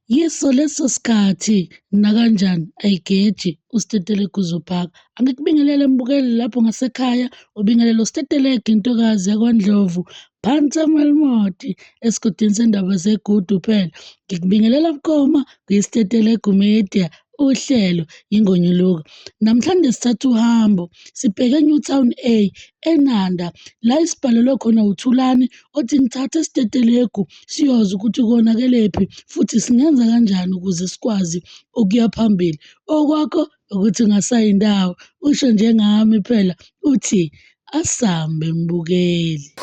Yiso leso sikhathi nakanjani ayigeji usiteteleka uzophaka. Angikubingelele mbukeli lapho ngasekhaya, ubingelele usiteteleka intokazi yakwaNdlovu phansi eMelmoti esigodini sendaba zegudu phela. Ngikubingelela bukhoma kuyisiteteleka media uhlelo ingonyuluka. Namhlanje sithatha uhambo sibheke eNewtown A eNanda la isibhalelwe khona uThulani othi ngithathe isiteteleko siyoza ukuthi konakelephi futhi singenza kanjani ukuze sikwazi ukuya phambili. Okwakho ukuthi ngasayindawo usho njengami phela uthi asambe mbukeli.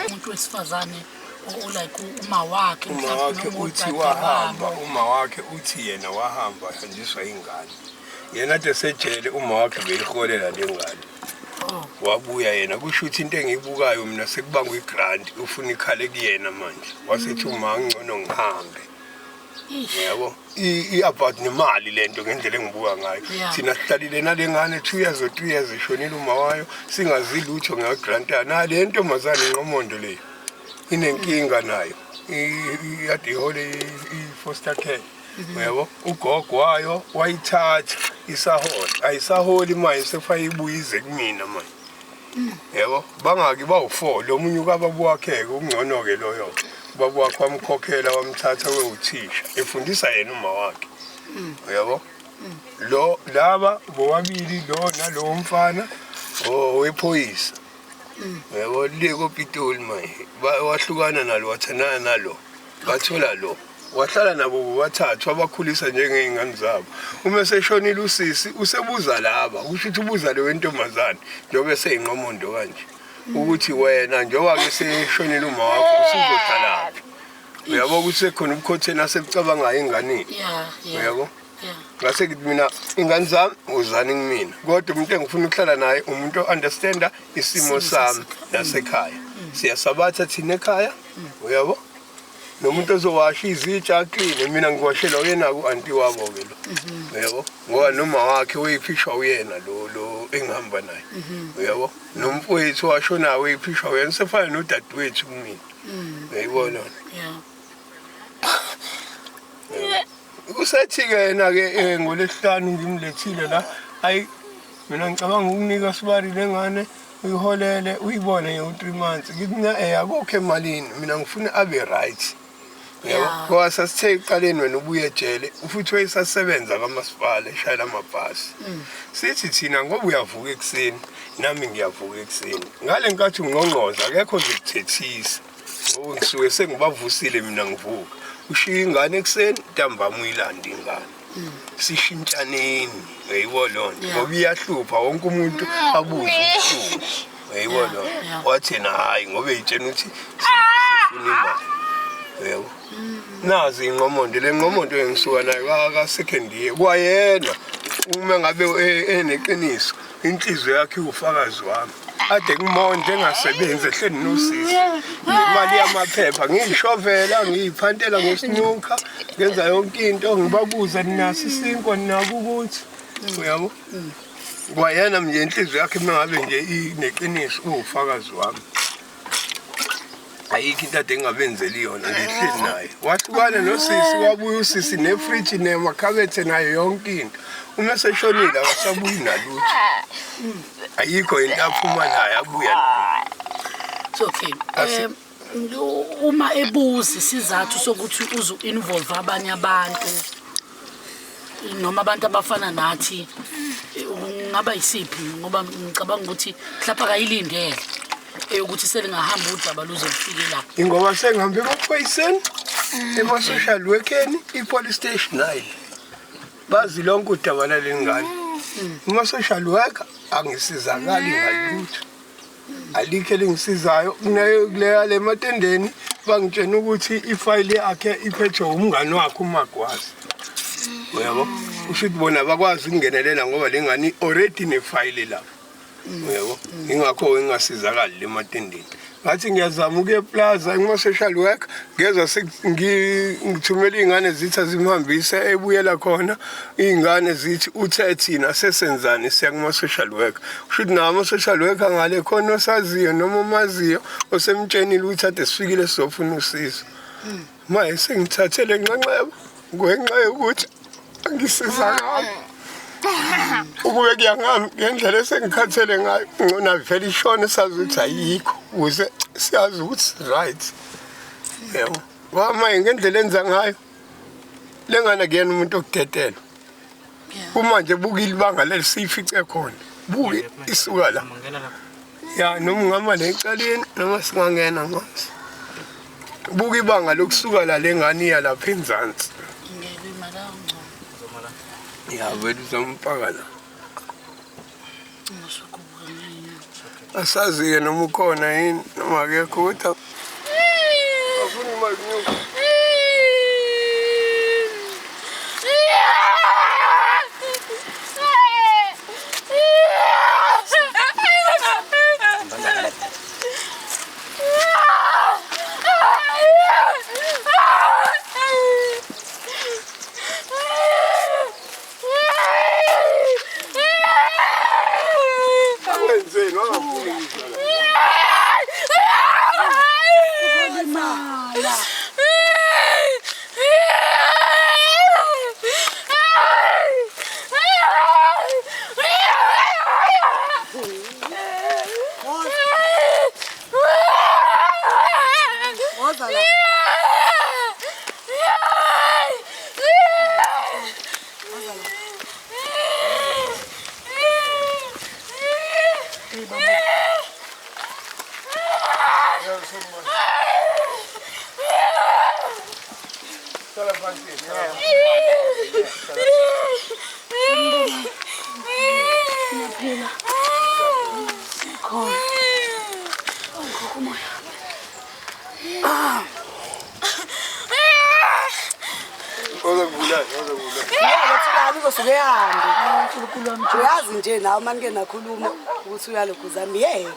Umuntu wesifazane like uma wakhe uthi yena wahamba hanjiswa ingane. Yena athi sejele uma wakhe beliholela lengane. Wabuya yena kusho ukuthi into engiyibukayo mina sekubangwa igrant ufuna ikhale kuyena manje. Wasethi uma ngcono ngihambe. Yebo i-about nemali lento ngendlela engibuka ngayo. Thina sihlalile nalengane 2 years or 3 years ishonile uma wayo singazi lutho ngegrant na le ntombazane inqomondo leyo. Inenkinga nayo. Iyade ihole i-foster care. Yebo ugogo wayo wayithatha isaholi ayisaholi manje sefa ibuyize kumina manje. Yebo bangaki bawu4 lo munye kababu wakhe ungcono ke loyo. Baba wakhe wamkhokhela wamthatha wewuthisha efundisa yena uma wakhe. Yebo lo laba bobabili lo nalo mfana wephoyisa. Yebo liko Pitoli manje wahlukana nalo wathanana nalo bathola lo wahlala nabo bobathathu abakhulisa njengezingane zabo. Uma seshonile usisi usebuza laba usho ukuthi ubuza le wentomazane njobe seyinqomondo kanje ukuthi wena njoba ke seshonile uma wakho usizohlala. Uyabo ukuthi sekhona ubukhotheni asekucabanga ingane. Uyabo ngase ngithi mina ingane zami uzani kimina kodwa umuntu engifuna ukuhlala naye umuntu understanda isimo sami nasekhaya. Siyasabatha thina ekhaya. Uyabo nomuntu ozowasha izitsha clean mina ngiwashela uyena ku anti wabo ke lo. Yebo ngoba noma wakhe uyiphishwa uyena lo engihamba naye. Uyabo nomfowethu washona uyiphishwa uyena sefana nodadewethu kumina. Uyayibona? Usethi ke yena ke ngolesihlanu ngimlethile la hayi mina ngicabanga ukunika sibari lengane uyiholele uyibone nge3 months ngithi akukho emalini mina ngifuna abe right. Yebo ngoba sasithe iqaleni wena ubuye ejele futhi wayesasebenza kamasipala eshayela amabhasi. Sithi thina ngoba uyavuka ekseni nami ngiyavuka ekseni ngale nkathi ungqongqoza akekho nje kuthethisa ngoba ngisuke sengibavusile mina ngivuka ushiya ingane ekseni ntambama uyilanda ingane sishintshaneni uyayibona lonto ngoba iyahlupha wonke umuntu abuze ubuhlungu uyayibona wathi hayi ngoba etshena ukuthi sifuna imali. Yebo nazi inqomondo le nqomondo engisuka nayo ka second year kwayena uma ngabe eneqiniso inhliziyo yakhe ufakazi wami ade kumonde engasebenzi ehleni nosisi imali yamaphepha ngishovela ngiyiphantela ngosinuka ngenza yonke into ngibabuza ninaso isinkwa ninako ukuthi uyabo kwayena manje inhliziyo yakhe mangabe nje ineqiniso ufakazi wami. Ayikho into ade engabenzeli yona ngihleli naye wahlukana nosisi wabuya usisi nefridge nemakhabethe nayo yonke into uma seshonile akasabuyi nalutho. Ayikho into aphuma nayo abuya. Okay uma ebuza isizathu sokuthi uzu involve abanye abantu noma abantu abafana nathi ungaba isiphi ngoba ngicabanga ukuthi mhlawumbe akayilindele ukuthi selingahamba udaba luzofika la. Ingoba sengihambe emaphoyiseni ema-social workeni i-police station nayo bazi lonke udaba lalengane. Uma-social worker angisizakali ngalutho alikho elingisizayo kuleya le matendeni bangitshena ukuthi ifayile yakhe iphethwe umngane wakhe uMagwazi. Uyabo usho ukuthi bona bakwazi ukungenelela ngoba lengane already nefayile lapho. Yebo. Ingakho ngingasizakali le matendeni. Ngathi ngiyazama ukuye eplaza ngima-social worker ngezwe ngithumela iy'ngane zithi azimhambise ebuyela khona iy'ngane zithi uthe thina sesenzani siya kuma-social worker. Kusho ukuthi nawo ama-social worker ngale khona osaziyo noma omaziyo osemtshenile ukuthi ade sifikile sizofuna usizo. Manje sengithathele nxanxeba ngenxa yokuthi angisizakali. Ukube kuyangami ngendlela esengikhathele ngayo ngona vele ishone sazi ukuthi ayikho ukuze siyazi ukuthi right. Yebo. Wamanje ngendlela enza ngayo lengane kuyena umuntu okudedela. Uma nje buka ilibanga lesifice khona. Buki isuka la. Ya noma ungama lecaleni noma singangena ngaphansi. Buka ibanga lokusuka la lengane iya lapha enzansi. Ngeke imali angcono. Ya vele uzompaka la. Ngisukubuka nini. Asazi-ke noma ukhona yini noma akekho kodwa afuna imali nyuka. Uyazi nje nawe manje nakhuluma ukuthi uyalokhu zami yebo.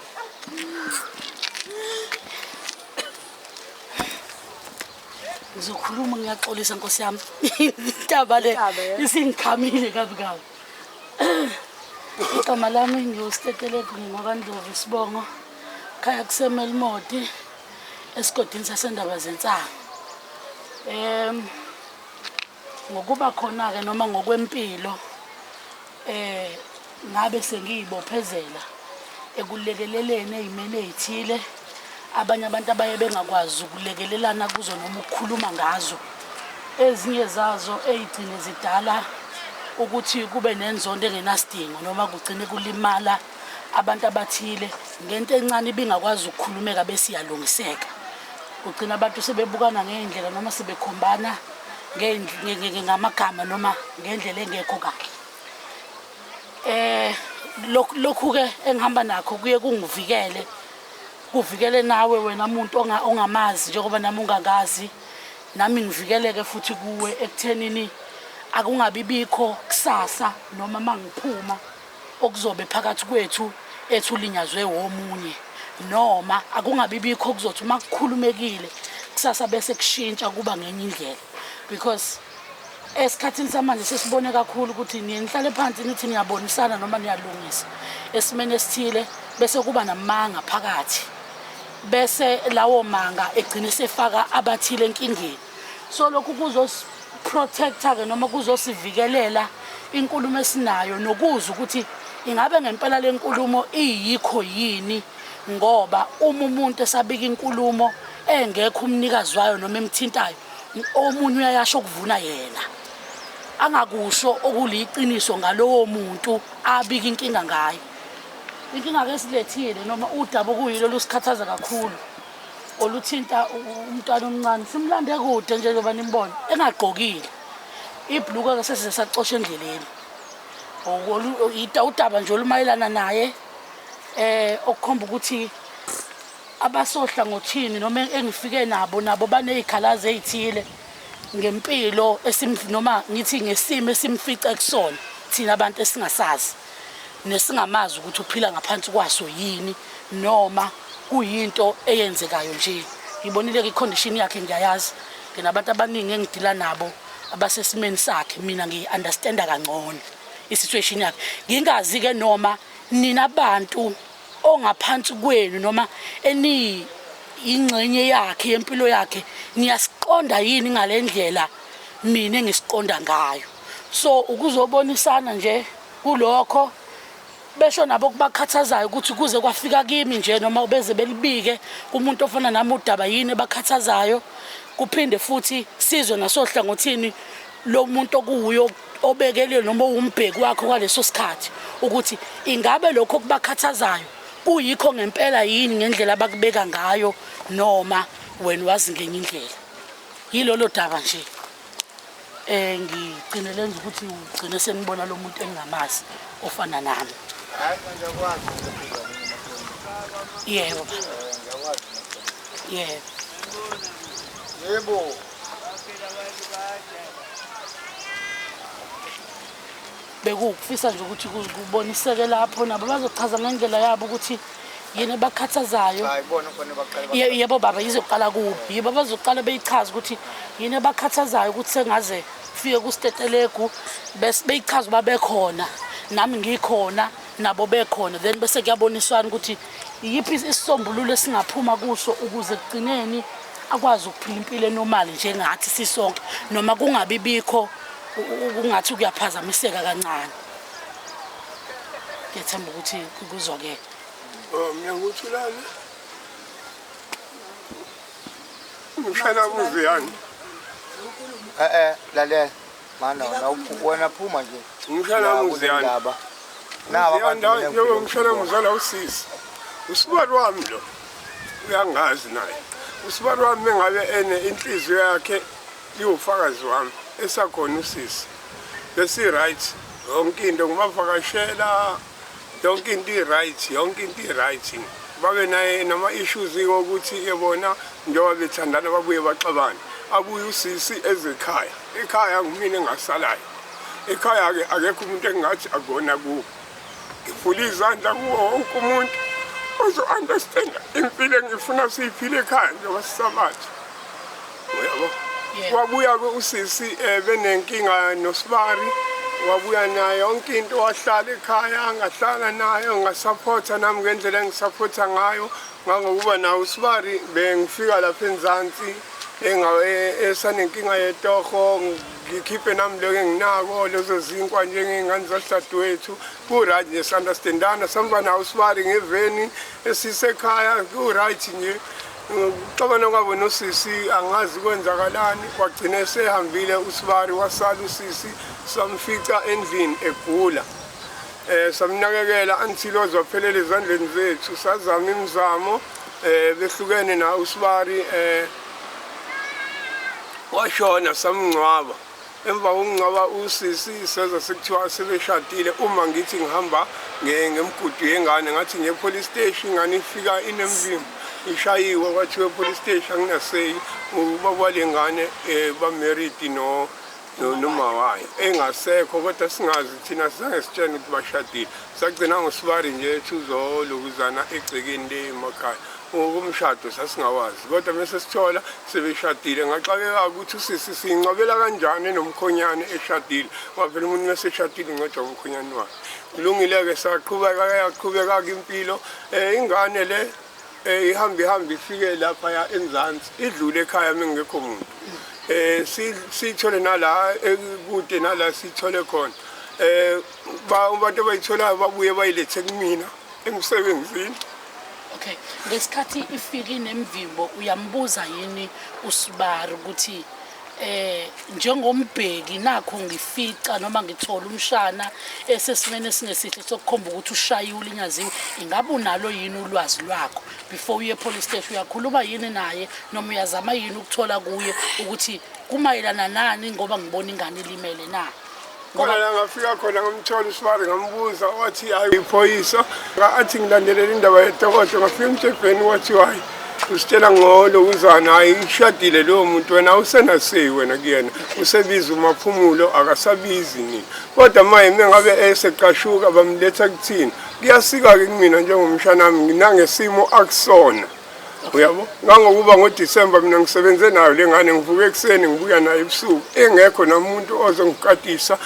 Ngizokhuluma ngiyaxolisa Nkosi yami. Intaba le isingikhamile kabi kabi. Igama lami ngiyositeteleka ngingakandlovu Sibongo. Khaya kuseMelmoti esigodini saseNdaba Zensango. Ngokuba khona ke noma ngokwempilo ngabe sengiyibophezela ekulekeleleni ezimene ezithile abanye abantu abaye bengakwazi ukulekelelana kuzo noma ukukhuluma ngazo ezinye zazo ezigcine zidala ukuthi kube nenzondo engenasidingo noma kugcine kulimala abantu abathile ngento encane ibingakwazi ukukhulumeka bese iyalungiseka kugcina abantu sebebukana ngendlela noma sebekhombana ngamagama noma ngendlela engekho kahle. Lokhu ke engihamba nakho kuye kuvikele nawe wena umuntu ongamazi njengoba nami ungakazi nami ngivikeleke futhi kuwe ekuthenini akungabibikho kusasa noma mangiphuma okuzobe phakathi kwethu ethulinyazwe womunye noma akungabibikho kuzothi makukhulumekile kusasa bese kushintsha kuba ngenye indlela because esikhathini samanje sesibone kakhulu ukuthi nihlale phansi nithi niyabonisana noma niyalungisa esimene esithile bese kuba namanga phakathi bese lawo manga egcine sefaka abathile enkingeni so lokhu kuzosiprotecta ke noma kuzosivikelela inkulumo esinayo nokuza ukuthi ingabe ngempela lenkulumo iyikho yini ngoba uma umuntu esabika inkulumo engekho umnikazi wayo noma emthintayo omunye uyayasho ukuvuna yena angakusho okuliqiniso ngalowo muntu abika inkinga ngayo inkinga ke silethile noma udaba okuyilo lusikhathaza kakhulu oluthinta umntwana omncane simlande kude nje njengoba nimbona engagqokile ibhluka ke sesize sacosha endleleni udaba nje olumayelana naye okukhomba ukuthi abasohla ngothini noma engifike nabo banezikhalazo ezithile ngempilo noma ngithi ngesimo esimfica kusona thina abantu esingasazi nesingamazi ukuthi uphila ngaphansi kwaso yini noma kuyinto eyenzekayo nje. Ngibonile ke icondition yakhe ngiyayazi, nginabantu abaningi engidila nabo abasesimeni sakhe, mina ngi-understanda kangcono i-situation yakhe. Ngingazi ke noma nina abantu ongaphansi kwenu noma ingxenye yakhe yempilo yakhe niyasiqonda yini ngalendlela mina engisiqonda ngayo. So ukuzobonisana nje kulokho besho nabo kubakhathazayo ukuthi kuze kwafika kimi nje noma beze belibike kumuntu ofana nami udaba yini bakhathazayo, kuphinde futhi sizwe nasohlangothini lo muntu okuyo obekelwe noma umbheki wakho kwaleso sikhathi ukuthi ingabe lokho kubakhathazayo kuyikho ngempela yini ngendlela abakubeka ngayo noma wena wazi ngenye indlela. Yilolo daba nje ngigcine lenza ukuthi ugcine senibona lo muntu engingamazi ofana nami. Hayi manje akwazi. Yebo. Yebo. Yebo. Bekufisa nje ukuthi kuboniseke lapho nabo bazochaza ngendlela yabo ukuthi yini bakhathazayo. Hayi bona khona baqala. Yebo baba izoqala kubo. Yebo bazoqala beyichaza ukuthi yini bakhathazayo ukuthi sengaze fike kuStetelegu bese beyichaza babekhona nami ngikhona nabo bekhona, then bese kuyaboniswana ukuthi yipi isisombululo esingaphuma kuso ukuze kugcineni akwazi ukuphila impilo enormal njengathi sisonke noma kungabi bikho kungathi kuyaphazamiseka kancane. Ngiyethemba ukuthi kuzwakela. Mina nguthulane. Ngishana kuziyani. Lalela. Mana wena phuma nje. Ngishana kuziyani. Naba abantu ngishana muzala usisi. Usibari wami lo. Uyangazi naye. Usibari wami mengabe ene inhliziyo yakhe iwufakazi wami esakhona usisi. Bese right. Yonke into ngumavakashela. Yonke into i-right, yonke into i-right. Babe naye nama issues ukuthi yebona njengoba bethandana babuye baxabane. Abuye usisi ezekhaya. Ekhaya ngumina engasalayo. Ekhaya ke akekho umuntu engathi akona kuwo. Ngifula izandla kuwo wonke umuntu ozo understand impilo engifuna siyiphile ekhaya njengoba sisabathu. Uyabo? Wabuya ke usisi benenkinga noSibari. Wabuya nayo yonke into wahlala ekhaya ngahlala nayo ngasupporta nami ngendlela engisupporta ngayo ngokuba nawo uSibari bengifika lapha eNzansi esanenkinga yetoho ngikhiphe nami lokho enginako lezo zinkwa njengengane zasadwethu ku right nje understandana samba nawo uSibari ngeveni esisekhaya ku right nje Xabana kwabo nosisi angazi kwenzakalani kwagcina sehambile uSibari wasala usisi samfica endlini egula samnakekela until ozophelela ezandleni zethu sazama imizamo behlukene na uSibari washona samngcwaba emva kokungcwaba usisi seza sekuthiwa sebeshadile uma ngithi ngihamba ngemigudu yengane ngathi nje police station ngani ifika inemvimbo ishayiwe kwathiwe police station nginaseyi ubaba lengane ba married noma wayo engasekho kodwa singazi thina sizange sitshene ukuthi bashadile sagcina ngoSibari nje thuzolukuzana egcekeni lemakhaya umshado sasingawazi kodwa mase sithola sebeshadile ngaxakeka ukuthi usisi sincobela kanjani nomkhonyane eshadile ngoba umuntu meseshadile ngcotsha umkhonyane wakhe kulungile ke saqhubeka impilo ingane le ihambi ifike lapha ya eNzansi idlule ekhaya mengekho umuntu sithole nala ekude nala sithole khona abantu abayithola babuye bayilethe kumina emsebenzini. Okay, ngesikhathi ifika inemvimbo uyambuza yini uSibari ukuthi njengombheki nakho ngifica noma ngithola umshana esesimene singesihle sokukhomba ukuthi ushayiwe ulinyaziwe ingabe unalo yini ulwazi lwakho before uye police station uyakhuluma yini naye noma uyazama yini ukuthola kuye ukuthi kumayelana nani ngoba ngibona ingane ilimele na ngoba ngafika khona ngomthola uSibari ngambuza wathi hayi iphoyisa ngathi ngilandelela indaba yedokotela ngafika emthethweni wathi hayi usitshela ngolokuzana hayi ishadile lowo muntu wena usenasiwe wena kuyena usebiza umaphumulo akasabizi nini kodwa manje mengabe eseqashuka bamletha kuthina kuyasika ke kumina njengomshana nami nginangesimo akusona uyabo ngangokuba ngoDisemba mina ngisebenze nayo lengane ngivuke ekseni ngibuya nayo ebusuku engekho namuntu ozongikatisa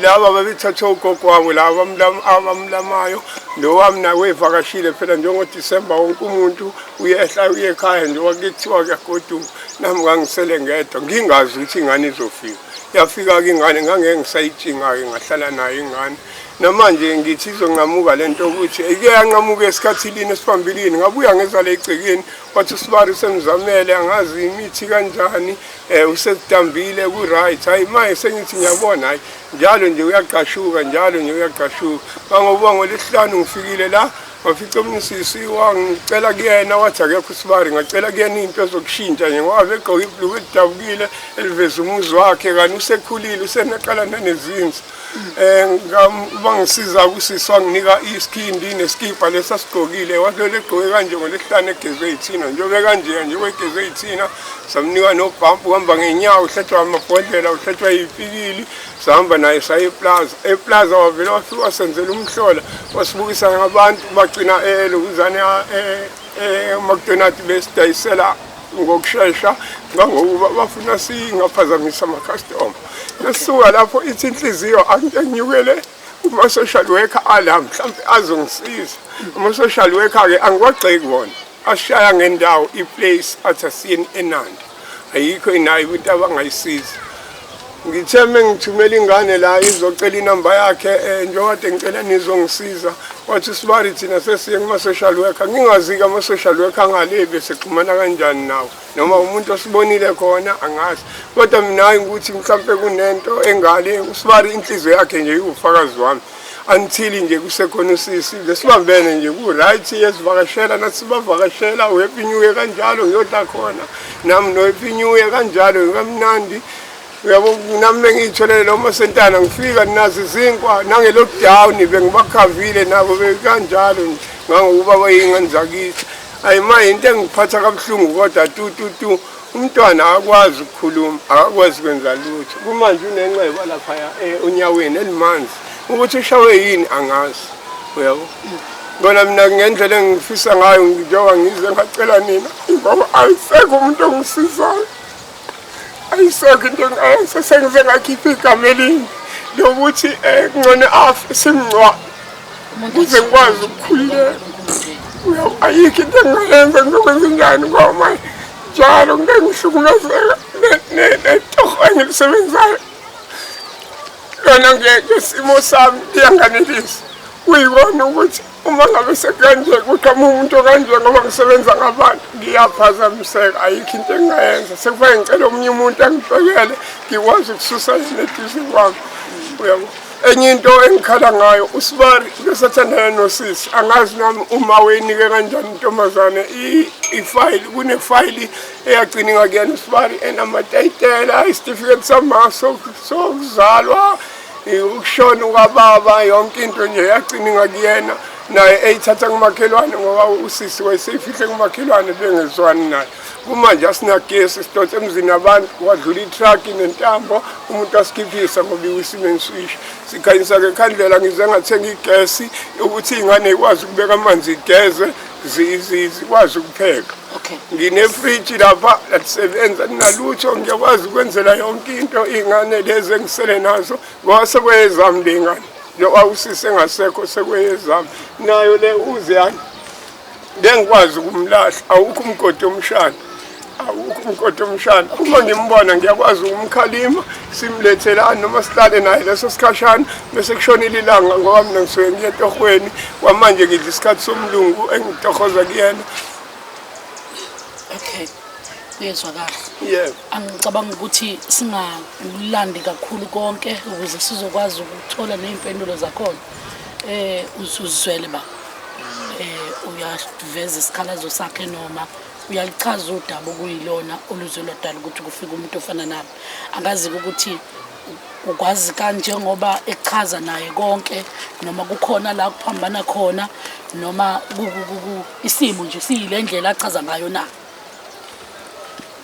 laba babethatha ugogo wabo laba abamlamayo lo wami nawe evakashile phela njengoDisemba wonke umuntu uyehla uyekhaya nje wakuthiwa kuyagoduka nami ngangisele ngedwa ngingazi ukuthi ingane izofika yafika ke ingane ngangeke ngisayitshinga ke ngahlala nayo ingane namanje ngithi izonqamuka lento ukuthi ike yanqamuka esikhathini esiphambilini ngabuya ngeza le egcekeni wathi usibari semzamele angazi imithi kanjani usedambile ku right hayi manje sengithi ngiyabona hayi njalo nje uyaqashuka njalo nje uyaqashuka ngoba ngolesihlanu ngifikile la wafica umsisi wangicela kuyena wathi akekho usibari ngacela kuyena into ezokushintsha nje ngoba begqoka ibhluku elidabukile eliveza umuzi wakhe kanti usekhulile usenaqala nanezinzi bangisiza kusisi wanginika iskindi neskipa lesasigqokile wahlole egqoke kanje ngolesihlanu egeze yithina njengoba kanje nje wegeze yithina samnika nobhampu uhamba ngenyawo uhlethwa amabhodlela uhlethwa yipikili sahamba naye saye eplaza wavela wafika wasenzela umhlola wasibukisa ngabantu bagcina lokuzana McDonald's besidayisela ngokusheshsha ngokuba bafuna singaphazamisa ama-customer nasuka lapho ithi inhliziyo anginyukele uma-social worker ala mhlawumbe azongisiza ama-social worker-ke angiwagxeki bona ashaya ngendawo iplace athi asiyeni eNandi ayikho inayo ukuthi abangayisiza ngithe mengithumela ingane la izocela inamba yakhe njengoba ngicela nizongisiza wathi sibari thina sesiye kuma-social worker ngingazi-ke ama-social worker ngale bese xhumana kanjani nawo noma umuntu osibonile khona angazi kodwa mina ukuthi mhlawumbe kunento engale usibari inhliziyo yakhe nje iwufakazi wami until nje kusekhona usisi lesibambene nje ku-right yesivakashela nathi sibavakashela uhappy new year kanjalo ngiyodla khona nami no-happy new year kanjalo kamnandi uyabo nami bengiyitholele lo masentana ngifika nazi izinkwa nange-lockdown bengibakhavile nabo bekanjalo ngangokuba bayingane zakithi hayi manje into engiphatha kabuhlungu kodwa tu umntwana akakwazi ukukhuluma akakwazi kwenza lutho kumanje unenxeba laphaya unyaweni elimanzi ukuthi ushawe yini angazi uyabo bona mina ngendlela engifisa ngayo ngijoba ngize ngacela nina ngoba ayisekho umuntu ongisizayo ayisekho into engayenza sengize ngakhipha igama elinye lokuthi kungcono afe singcwa ukuze ngikwazi ukukhululeka ayikho into engayenza ngizokwenza njani ngoba njalo ngeke ngihlukumezeka netoho engilisebenzayo lona ngesimo sami liyanganelisa kuyikona ukuthi uma ngabe sekanje kuqhamuka umuntu okanje ngoba ngisebenza ngabantu ngiyaphazamiseka ayikho into engayenza sekufanele ngicela omunye umuntu angibhekele ngikwazi ukususa neduze kwami uyabo enye into engikhala ngayo usibari besathandana nosisi angazi nami uma wenike kanjani intombazane ifile kunefile eyagcina ngakuyena usibari enamatayitela isitifiketi samaso sokuzalwa ukushona ukababa yonke into nje yagcina ngakuyena naye eyithatha kumakhelwane ngoba usisi wayeseyifihle kumakhelwane bengezwani naye kumanje asinagesi sidonse emzini abantu wadlula itruck nentambo umuntu asikhiphisa ngoba iwisimeni swish sikhanyisa ke khandlela ngize ngathenga igesi ukuthi ingane ikwazi ukubeka amanzi igeze zikwazi ukupheka ngine-fridge lapha latisebenza ninalutho ngiyakwazi ukwenzela yonke into iy'ngane lezi engisele nazo ngoba sekweyezami le ngane njengoba usisi engasekho sekweyezami nayo le uziyani ngengikwazi ukumlahla awukho umgodi omshana uma ngimbona ngiyakwazi ukumkhalima simlethelane noma sihlale naye leso sikhashana bese kushonile ilanga ngoba mina ngisuke ngiye etohweni kwamanje ngidla isikhathi somlungu engitohoza kuyena. Okay, kuyezwakala. Yebo. Angicabanga ukuthi singalandi kakhulu konke ukuze sizokwazi ukuthola nezimpendulo zakhona. Uzizwele ba. Uyaveza isikhalazo sakhe noma uyalichaza udaba okuyilona oluzolodala ukuthi kufika umuntu ofana nami. Angazi ukuthi ukwazi kanje ngoba echaza naye konke noma kukhona la kuphambana khona noma isimo nje siyile ndlela achaza ngayo na?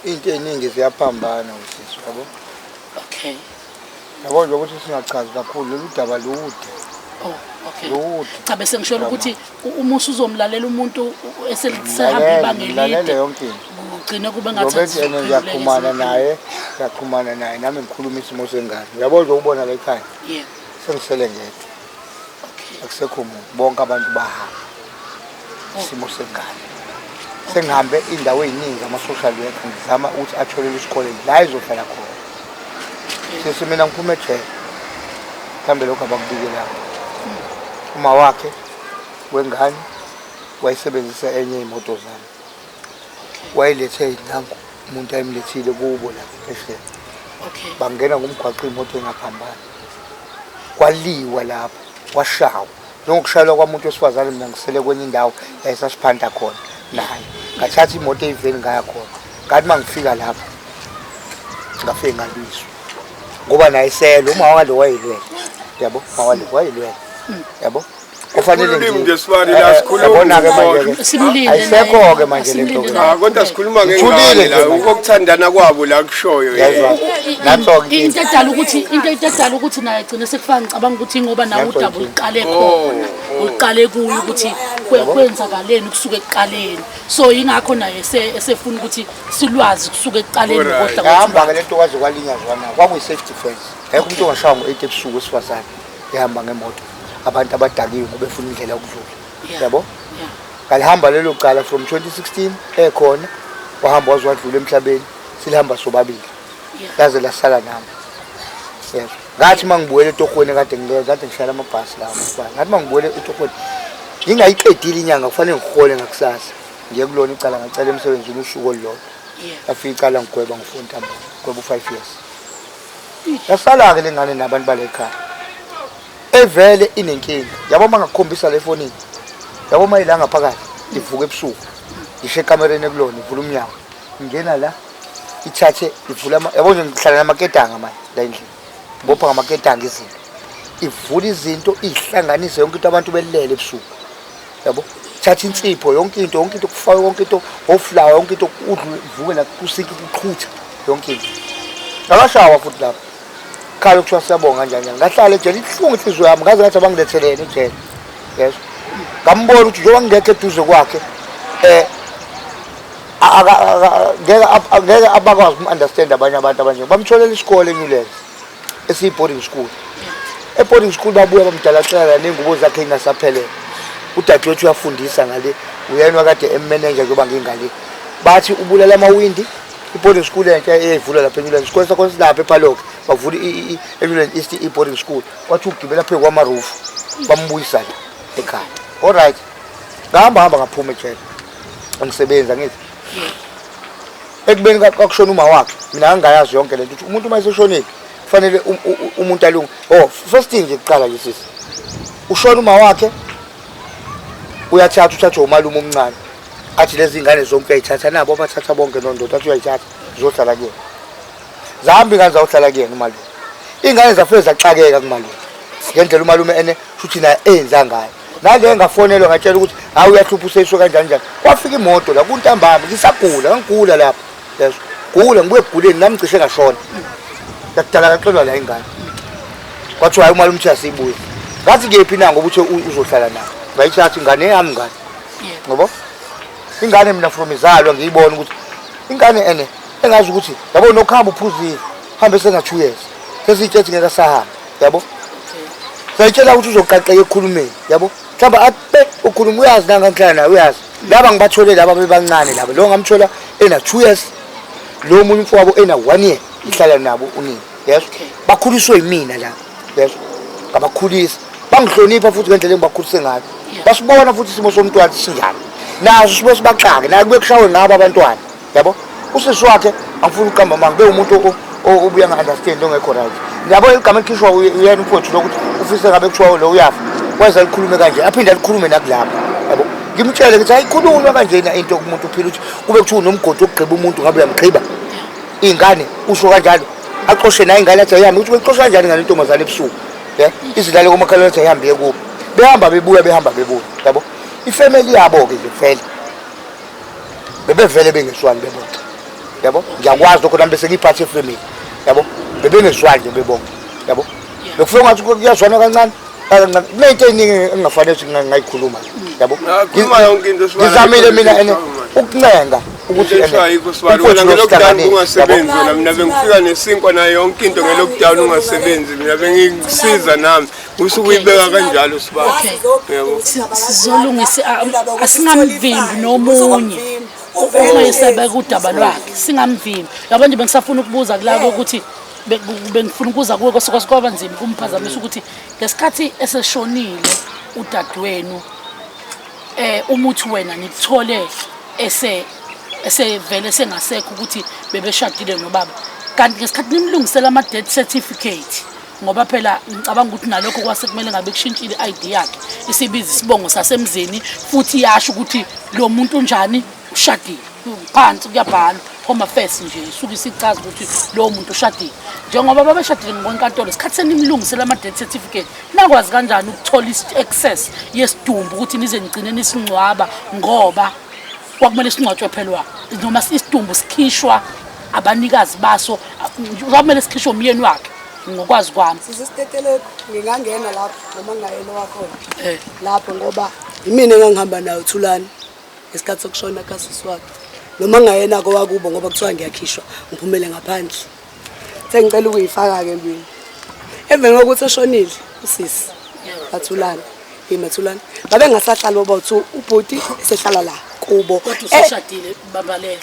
Into eningi ziyaphambana usisi yabo. Okay. Yabo nje ukuthi singachazi kakhulu lolu daba lude. Oh, okay. Lude. Cha bese ngisholo ukuthi uma usuzomlalela umuntu esehamba ibanga elide yonke into. ugcine kube ngathi ene ngiyaxhumana naye nami ngikhuluma isimo sengane. Yabo nje ubona la ekhaya. Yeah. Sengisele ngedwa. Okay. Akusekho umuntu bonke abantu bahamba. Isimo sengane. Sengihambe indawo eziningi ama-social worker ngizama ukuthi atholele isikole la izohlala khona. Sisi mina ngiphume ejele. Mhlambe lokho abakubikelayo. Uma wakhe wengane wayesebenzisa enye imoto zami. Wayelethe ilangu umuntu ayimlethile kubo la ehlele. Okay. Bangena ngomgwaqo imoto engaphambana. Kwaliwa lapho, kwashawa. Ngokushayelwa kwamuntu wesifazane mina ngisele kwenye indawo yayisasiphanda khona naye. Ngathatha imoto eveni ngaya khona. Ngathi mangifika lapho ngafike ngalwiswa. Ngoba naye selo uma wakalo wayilwela. Yabo, mawale wayilwela. Yabo. Kufanele ngesibani la sikhuluma simlinde ayisekho ke manje lento. Kodwa sikhuluma ngengane la ukuthandana kwabo la kushoyo. Yezwa. Natho into edala ukuthi naye egcine sekufaka ngicabanga ukuthi ngoba nawo udaba uqale khona uqale kuyo ukuthi kwenzakaleni kusuka ekuqaleni so ingakho naye esefuna ukuthi silwazi kusuka ekuqaleni kodwa ngihamba ke lento kwaze kwalinyazwa na kwakuyi safety first ayikho umuntu ongashaya ngo 8 ebusuku esifazane ehamba ngemoto abantu abadakiwe ngoba befuna indlela yokudlula yabo kalihamba lelo qala from 2016 ekhona wahamba wazwadlula emhlabeni silihamba sobabili yaze lasala nami yes ngathi mangibuyele eTokweni kade ngishayela amabhasi lawo ngathi mangibuyele eTokweni ngingayiqedile inyanga kufanele ngihole ngakusasa ngiye kulona icala ngacela emsebenzini usuku olulodwa afika icala ngigweba ngifuna ntamba gweba u5 years yasala ke lengane nabantu balekhaya evele inenkinga yabo mangakhombisa le phone yabo mayilanga phakathi ivuka ebusuku ishe kamereni kulona ivula umnyango ngena la ithathe ivula yabo nje ngihlala namaketanga manje la endlini bopha ngamaketanga izinto ivula izinto ihlanganise yonke into abantu belele ebusuku yabo thatha insipho yonke into kufaka yonke into oflower yonke into udluke la kusiki kuqhutha yonke into akashawa futhi lapho khalo kuthiwa siyabonga kanjani ngahlala ejele ihlungu inhliziyo yami ngaze ngathi abangilethelene ejele yes ngambona ukuthi njengoba ngekho eduze kwakhe ngeke abakwazi ukunderstand abanye abantu abanje bamtholela isikole eNewlands boarding school boarding school babuya bamdalacela nengubo zakhe ingasaphelele udadewethu uyafundisa ngale uyena wakade manager kuba ngingale bathi ubulala amawindi boarding school enhle eyivula lapha eNewlands isikole sakho silapha ePhaloke bavula eNewlands East boarding school wathi ugibela phezu kwamarufu bambuyisa la ekhaya alright ngahamba ngaphuma ejele angisebenza ngithi ekubeni kwakushona uma wakhe mina ngingayazi yonke lento ukuthi umuntu mayeseshonile kufanele umuntu alunga first thing nje kuqala nje sisi ushona uma wakhe uthatha umalume omncane athi lezi ingane zonke uyayithatha nabo abathatha bonke nondoda athi uyayithatha uzohlala kuyena zahambi kanza uhlala kuyena umalume ingane zafike zaxakeka kumalume ngendlela umalume ene futhi naye enza ngayo nanje engafonelwa ngatshela ukuthi hawu uyahlupha useyisho kanjani kwafika imoto la kuntambama ngisagula ngigula lapha yeso gula ngibuye eguleni nami ngicishe ngashona yakudala kaxelwa la ingane kwathi hayi umalume uthi asibuye ngathi ngephi na ngoba uthi uzohlala nayo ngayithatha ingane yami ngane ngoba ingane mina from izalwa ngiyibona ukuthi ingane ene engazi ukuthi yabo nokhamba uphuzile hambe senga 2 years sesitshethi ngeke sahamba yabo sayitshela ukuthi uzoqaqeka ekhulumeni yabo mhlamba ape ukhuluma uyazi nanganhlala nawe uyazi laba ngibathole laba bebancane laba lo ngamthola ena 2 years lo munye mfowabo ena 1 year ihlala nabo unini yes bakhuliswe yimina la yes ngabakhulisa bangihlonipha futhi ngendlela engibakhulise ngayo basibona futhi isimo somntwana sinjani nazo sibe sibaqake naye kube kushawe ngabo abantwana yabo usisi wakhe angifuni ukuqamba manje be umuntu obuya nga-understand ongekho right yabo igama elikhishwa uyena mfowethu lokuthi ufise ngabe kushawe lo uyafa waze likhulume kanje aphinde alikhulume nakulapha yabo ngimtshele ukuthi ayikhulunywa kanjena into kumuntu uphila ukuthi kube kuthiwa nomgodi wokugqiba umuntu ngabe uyamgqiba ingane usho kanjalo aqoshe naye ingane athi ayihambe ukuthi uyiqosha kanjani ngale ntombazane ebusuku izilale komakhalwane athi ayihambe kubo behamba bebuya yabo ifamily yabo ke nje vele bebevele bengeswani bebonke yabo ngiyakwazi lokho nami bese ngiphathe ifamily yabo bebengeswani nje bebonke yabo bekufika ngathi kuyazwana kancane kunento eningi engafanele ukuthi ngayikhuluma yabo khuluma yonke into ngizamile mina ukuncenga ukuthi ngelockdown ungasebenzi wena mina bengifika nesinkwa nayo yonke into ngelockdown ungasebenzi mina bengikusiza nami usuke uyibeka kanjalo sibaba yebo sizolungisa asingamvimbi nomunye uma yesebeka udaba lwakhe singamvimbi yabo nje bengisafuna ukubuza kulako ukuthi bengifuna ukuza kuwe kwaba nzima kumphazamisa ukuthi ngesikhathi eseshonile udadewenu umuthi wena nikuthole esevele sengasekho ukuthi bebeshadile nobaba kanti ngesikhathi nimlungisela ama death certificate ngoba phela ngicabanga ukuthi nalokho kwase kumele ngabe kushintshile ID yakhe isibiza isibongo sasemzini futhi yasho ukuthi lo muntu njani ushadile phansi kuyabhala home affairs nje isuke isichaza ukuthi lo muntu ushadile njengoba babeshadile ngokwenkantolo isikhathi senimlungisela ama death certificate nakwazi kanjani ukuthola access yesidumbu ukuthi nize nigcine nisingcwaba ngoba kwakumele singcwatshwe phelwa noma isidumbu sikhishwa abanikazi baso kumele sikhishwe umyeni wakhe ngokwazi kwami sisiteteleko ngingangena lapho noma ngayena wakhona lapho ngoba yimina engangihamba nayo Thulani esikhathi sokushona kasisi wakhe noma ngayena kowakubo ngoba kuthiwa ngiyakhishwa ngiphumele ngaphandle sengicela ukuyifaka ke mina emveni kokuthi eshonile usisi kaThulani imathulani babe ngasahlala bobathu ubhuti sehlala la kubo kodwa useshadile babalele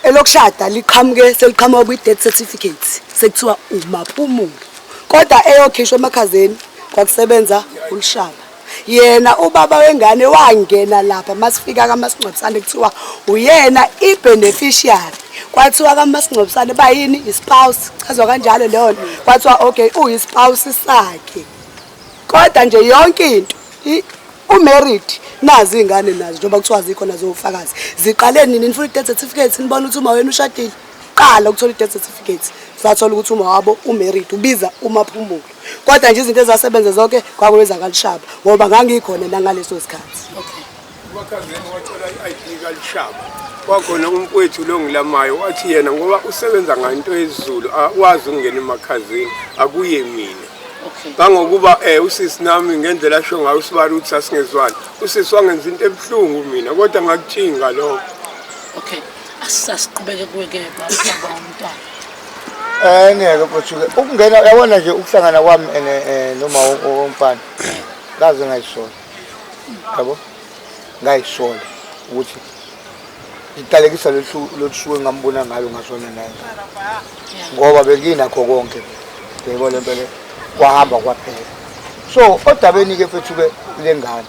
elokushada liqhamuke seliqhamuka kwi death certificate sekuthiwa umaphumulo kodwa eyokhishwa emakhazeni kwakusebenza uLishaba yena ubaba wengane wangena lapha masifika kaMasingcwabisane kuthiwa uyena ibeneficiary kwathiwa kaMasingcwabisane bayini ispouse chazwa kanjalo leyo kwathiwa okay uyispouse sakhe kodwa nje yonke into umarried nazi ingane nazo njengoba kuthiwa zikho nazo ufakazi ziqale nini nifuna i-death certificate nibona ukuthi uma wena ushadile qala ukuthola i-death certificate sathola ukuthi uma wabo umarried ubiza umaphumulo kodwa nje izinto ezasebenza zonke kwakwenza kaLishaba ngoba ngangikhona nangaleso sikhathi umakhazeni wathola i-ID kaLishaba kwakhona umfowethu lo ngilamayo wathi yena ngoba usebenza nganto yezulu akwazi ukungena emakhazeni akuye mina kangokuba usisi nami ngendlela asho ngayo usibali ukuthi asingezwani usisi wangenza into ebuhlungu mina kodwa ngakuthinga lokho okay asasiqhubeke kuweke baba umntwana ngeke mfowethu ukungena yabona nje ukuhlangana kwami noma womfana ngaze ngayisola yabo ngayisola ukuthi ngiqalekisa losuku ngambona ngalo ngasona naye ngoba benginakho konke yebo lento le kwahamba kwaphela so odabeni ke mfethu ke lengane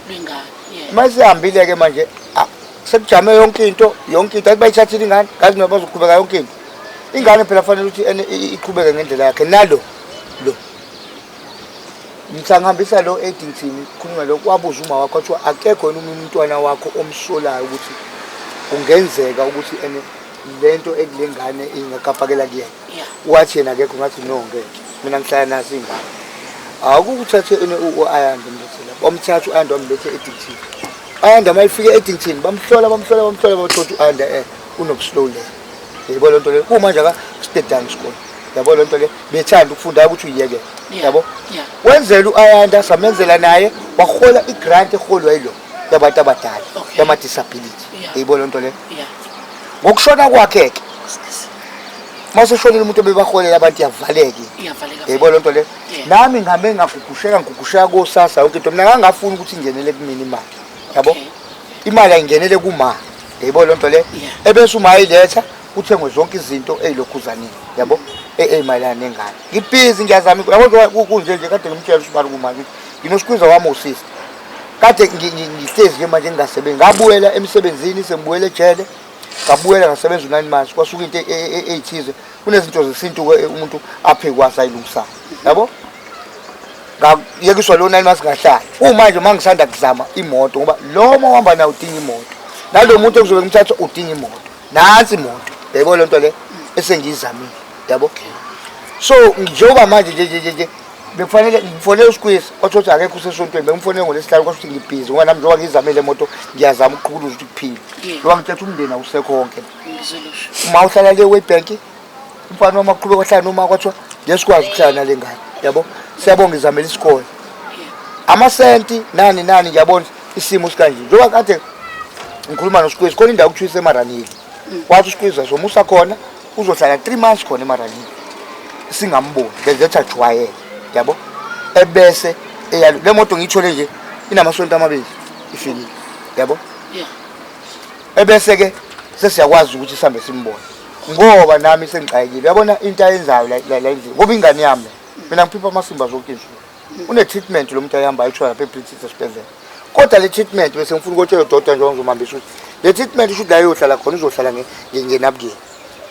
masihambile ke manje sekujame yonke into athi bayithathile ingane kazi noma bazoqhubeka yonke into ingane phela fanele ukuthi iqhubeke ngendlela yakhe nalo lo ngihambisa lo Eddington khuluma lo kwabuza uma wakho athi akekho yena umntwana wakho omsolayo ukuthi kungenzeka ukuthi lento ekulengane ingakapakela kuyena wathi yena akekho ngathi no ngeke mina ngihlala nasi ingane akukuthathe uAyanda mthethela bomthatha uAyanda wamlethe Eddington Ayanda mayifike Eddington bamhlola bathola uAyanda unokuslowle yebo lonto le kumanje aka state dance school yabo lonto le bethanda ukufunda ukuthi uyiyeke yabo wenzela uAyanda samenzela naye wahola igrant eholwa yilo yabantu abadala yama disability yebo lonto le ngokushona kwakhe mase shonile umuntu bebaholela abantu yavaleke yebo lonto le nami ngambe ngagugusheka kosasa yonke into mina ngangafuna ukuthi ingenele kumina imali yabo imali ayingenele kuma yebo lonto le ebese uma ayiletha uthengwe zonke izinto ezilokhuzanini yabo emayilana nengane ngibhizi ngiyazama yabo kunje kade ngimtshela usibali kuma nginosikwiza wami usisi kade ngihlezi ke manje ngingasebenzi ngabuyela emsebenzini sengibuyele ejele ngabuyela ngasebenza u9 months kwasuka into eyithize kunezinto zesintu umuntu aphe kwasayilungisa yabo ngiyekiswa lo 9 months ngahlala manje mangisanda kuzama imoto ngoba lo mahamba na udinga imoto nalo muntu okuzobe ngimthatha udinga imoto nansi imoto yebo lonto le esengiyizamile yabo So njengoba manje nje bekufanele ngifonele uSqueeze othothi akekho usesontweni bengimfonele ngolesihlalo kwasho ukuthi ngibhizi ngoba nami njengoba ngizamele imoto ngiyazama ukuqhubula ukuthi kuphile lowa ngithetha umndeni awusekho wonke uma uhlala le Waybank umfana wamaqhubeko ohlala noma kwathiwa ngesikwazi ukuhlala nale ngane yabo siyabonga izamela isikole amasenti nani ngiyabona isimo sikanje njengoba kade ngikhuluma noSqueeze khona indawo ukuthiwa eMaranini wathi uSqueeze azomusa khona uzohlala 3 months khona eMaranini singamboni benzetha jwayele yabo ebese le moto ngiyithole nje inamasonto amabili ifinile yabo ebese ke sesiyakwazi ukuthi sihambe simbone ngoba nami sengixayekile yabona into ayenzayo la endlini ngoba ingane yami mina ngiphipha amasimba zonke insuku une treatment lo muntu ayihamba ayithola lapha ePretoria esibhedlela kodwa le treatment bese ngifuna ukutshela udokotela njengoba ngizomhambisa ukuthi le treatment isho la yohlala khona uzohlala ngenabukeni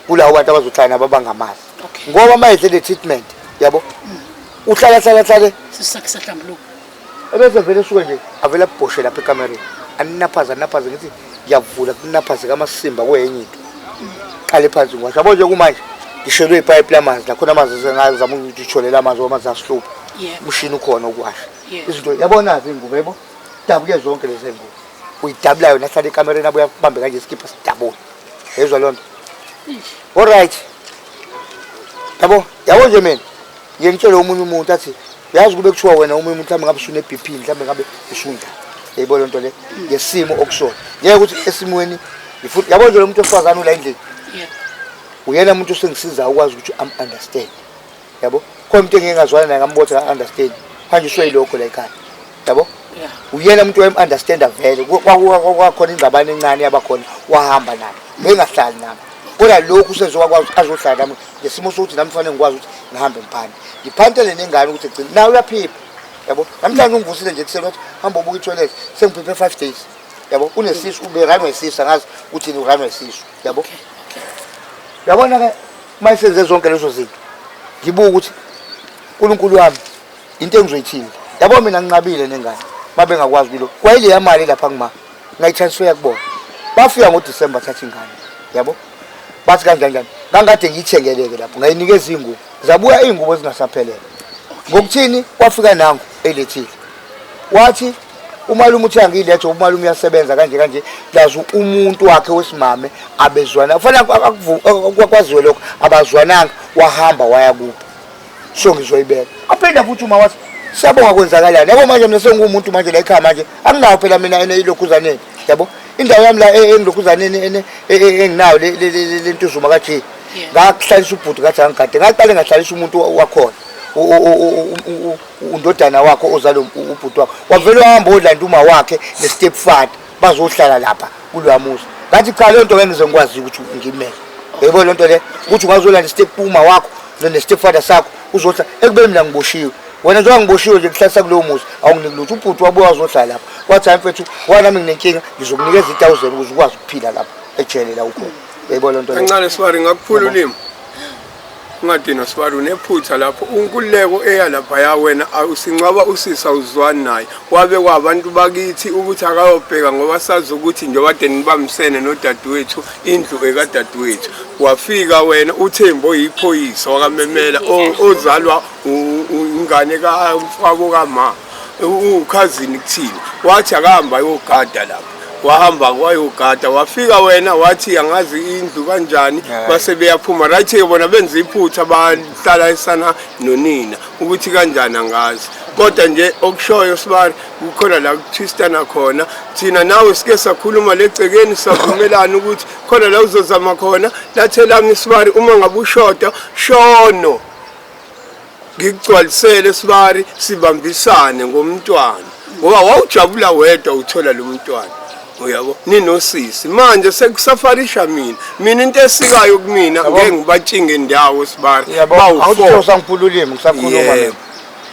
kula abantu abazohlala nabo bangamazi ngoba mayedle le treatment yabo uhlala sisakusahlambuluka ebese vele suke nje avela bhoshe lapha ekamereni anaphaza ngithi ngiyavula kunaphaza kamasimba kwenye into qale phansi ngisho yabo nje kumanje ngishelwe ipipe lamanzi la khona amanzi sengazama ukuthi itholela amanzi amanzi asihlupha umshini ukhona ukwasha izinto yabona izingubo yebo dabuke zonke lezi zingubo uyidabulayo nahlala ekamereni abuya kubambe kanje iskipha sidabula yezwa lonto all right yabo nje mina ngiyengitshela umunye umuntu athi yazi kube kuthiwa wena umunye umuntu mhlawumbe ngabe usune BP mhlawumbe ngabe usunda yebo lonto le ngesimo okusona ngeke ukuthi esimweni ifuthi yabo nje lo muntu ofazana ula endlini uyena umuntu osengisiza ukwazi ukuthi am understand yabo khona umuntu engingazwana naye ngambotha understand manje usweyilokho la ekhaya yabo uyena umuntu wem understand vele kwakhona ingabane encane yabakhona wahamba naye bengahlali nami kodwa lokhu usezokwazi azohlala nami ngesimo sokuthi nami kufanele ngikwazi ukuthi ngihambe mphani ngiphantele nengane ukuthi egcina nawe uyaphipha yabo namhlanje ngivusile nje kuseni wathi hamba ubuka itoilet sengiphiphe 5 days yabo unesisu ube ranwe isisu angazi ukuthi ni ranwe isisu yabo yabona ke mayisenze zonke lezo zinto ngibuka ukuthi uNkulunkulu wami into engizoyithini yabo mina nginqabile nengane babe ngakwazi kilo kwayile yamali lapha ngima ngayitransfer kubona bafika ngoDisemba thatha ingane yabo bathi kanjani ngangade ngiyithengeleke lapho ngayinikeza ingubo zabuya ingubo ezingasaphelele ngokuthini kwafika nangu elethile wathi umalume uthi angilethe umalume uyasebenza kanje lazi umuntu wakhe wesimame abezwana kufanele akwaziwe lokho abazwananga wahamba waya kubo so ngizoyibeka aphinda futhi uma wathi siyabonga kwenzakalani yabo manje mina sengumuntu manje la ekhaya manje anginawo phela mina elokhuzaneni yabo indawo yami la engilokhuzaneni enginawo le ntuzuma kaje ngakuhlalisa ubhuti kathi angigade ngaqale ngahlalisa umuntu wakhona undodana wakho ozalo ubhuti wakho wavele wahamba olanda uma wakhe ne-step father bazohlala lapha kulwamusa ngathi cha le nto ngeke ngikwazi ukuthi ngimele yebo le nto le ukuthi ungazolanda step uma wakho ne-step father sakho uzohlala ekube mina ngiboshiwe wena njengoba ngiboshiwe nje kuhlalisa kulowo muzi awunginikuluthi ubhuti wabuya wazohlala lapha wathi hayi mfethu wanami nginenkinga ngizokunikeza 1000 ukuze ukwazi ukuphila lapha ejele la ukhona yebo le nto le kancane Sibari ngakuphula ulimi ungadina Sibari unephutha lapho unkululeko eya lapha ya wena usincaba usisa uzwani naye wabe kwabantu bakithi ukuthi akayobheka ngoba sazi ukuthi nje kade nibamsene nodadewethu indlu ekadadewethu wafika wena uThembo yiphoyisa wakamemela ozalwa ingane kamfako kama ukhazini kuthini wathi akahamba yogada lapha wahamba kwayogada wafika wena wathi angazi indlu kanjani base beyaphuma right bona benza iphutha bahlala esana nonina ukuthi kanjani angazi kodwa nje okushoyo Sibari kukhona la kuthistana khona thina nawe sike sakhuluma lecekeni savumelana ukuthi khona la uzozama khona lathelami Sibari uma ngabe ushoda shono ngigcwalisele Sibari sibambisane ngomntwana ngoba wawujabula wedwa uthola lo mntwana uyabo ninosisi manje sekusafarisha mina into esikayo kumina ngeke ngibatshinge indawo Sibari awuthosa ngiphula ulimi ngisakhuluma mina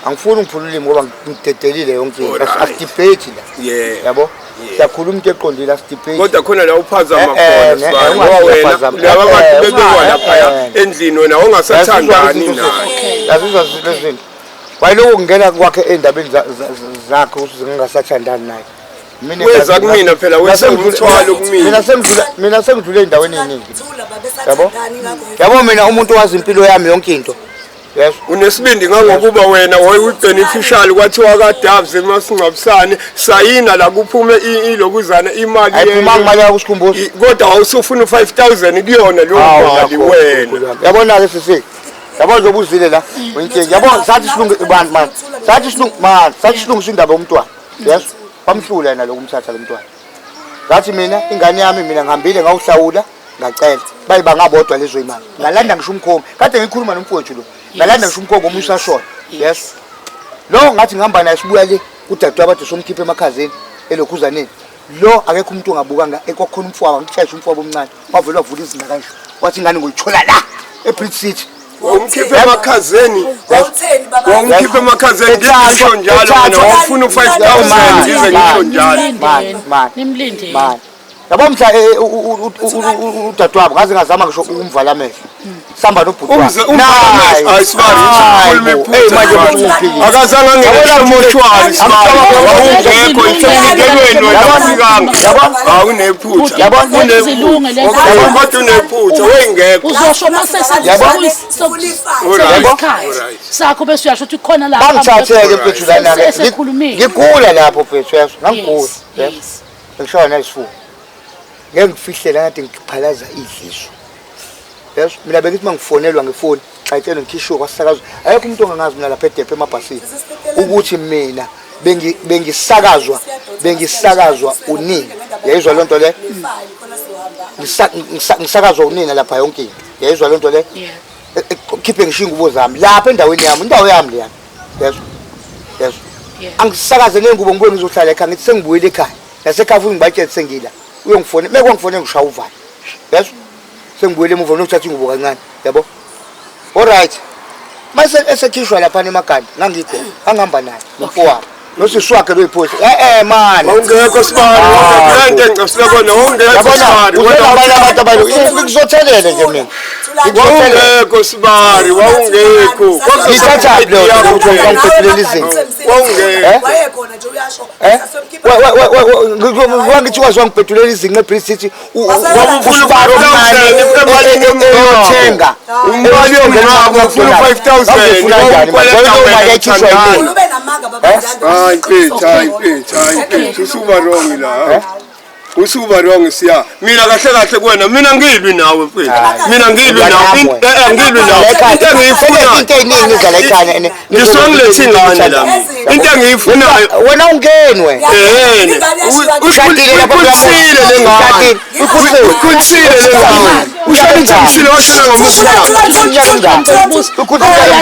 angifuni ngiphula ulimi ngoba ngidedelile yonke asidebate la yabo siyakhuluma into eqondile asidebate kodwa khona la uphazama khona Sibari ngoba wena laba bantu bebekwa lapha endlini wena ongasathandani naye yazizwa izinto wayiloko ngena kwakhe endabeni zakhe ukuthi ngingasathandani naye weza kumina phela wesengithwala kumina mina sengidlule endaweni eningi yabo mina umuntu wazi impilo yami yonke into Yes. Unesibindi ngangokuba wena wayebeneficial kwathiwa kaDabs emasingcwabisane sayina la kuphume ilokuzana imali ayiphuma imali yakho usikhumbuzo kodwa awusufuna 5000 kuyona leyo mali wena yabona ke sisi yabona zobuzile la uyinkingi yabona sathi silungu man sathi silungu indaba yomntwana yes bamhlula yena lokumthatha lo mntwana ngathi mina ingane yami mina ngihambile ngawuhlawula ngacela bayiba ngabodwa lezo imali ngalanda ngisho umkhombe kade ngikhuluma nomfowethu lo ngalanda ngisho umkhombe umusa shona yes lo ngathi ngihamba naye sibuya le udadewabo ade somkhipha emakhazeni elokhuzaneni lo akekho umuntu ongabukanga ekwakhona umfowabo ngitshayisha umfowabo omncane wavela wavula izinga kanje wathi ingane ngoyithola la eBridge City umkhiphe emakhazeni wamkhiphe emakhazeni ngisho njalo wena wafuna 5000 ngize ngisho njalo nimlinde yabo mhla udadewabo ngaze ngazama ngisho ukumvala amehlo samba nobhuti akazange ngeke mochwali awungekho isengelweni wena ufikanga awunephutha yabona kodwa unephutha wengekho uzosho sakho bese uyasho ukuthi khona la bangithatheke mfethu lana ngigula lapho mfethu yaso ngangigula ngishona isifuba ngeke ngifihlela kade ngiphalaza idliso yes mina bengithi mangifonelwa ngefoni xa itshelwe ngikhishiwe kwasakazwa ayekho umuntu ongangazi mina lapha eDepe emabhasini ukuthi mina bengisakazwa unina yayizwa lonto le ngisakazwa unina lapha yonke into yayizwa lonto le khiphe ngisho ingubo zami lapha endaweni yami indawo yami le yes yes angisakaze nengubo ngibone ngizohlala ekhaya ngithi sengibuyele ekhaya nasekhaya futhi ngibatshela sengila uyongifone mekwangifone ngishaya uvalo yes sengibuyele emuva nokuthatha ingubo kancane yabo alright mase esekhishwa lapha eMagadi ngangikho angihamba naye nomfowabo nosiswakhe loyiphosi man ungekho sibani wonke engicasile kona ungekho sibani wena abantu abayo ngizothelele nje mina wawungekho sibari wawungekho ngithatha lo ngiphethulela izinto wawungekho wayekhona nje uyasho ngithi wazongiphethulela izinto eBridge City usibaro manje eyothenga imali yongena ufuna 5000 ube namanga baba hayi phetha usuba wrong la usuba wrong siya mina kahle kuwena mina ngilwi nawe mfethu mina ngilwi nawe ngilwi nawe into engiyifuna into eningi izala ekhaya ngisongilethi ingane la into engiyifunayo wena ungenwe ushadile lapho uyakhulile lengane ukhulile lengane ushadile njani washona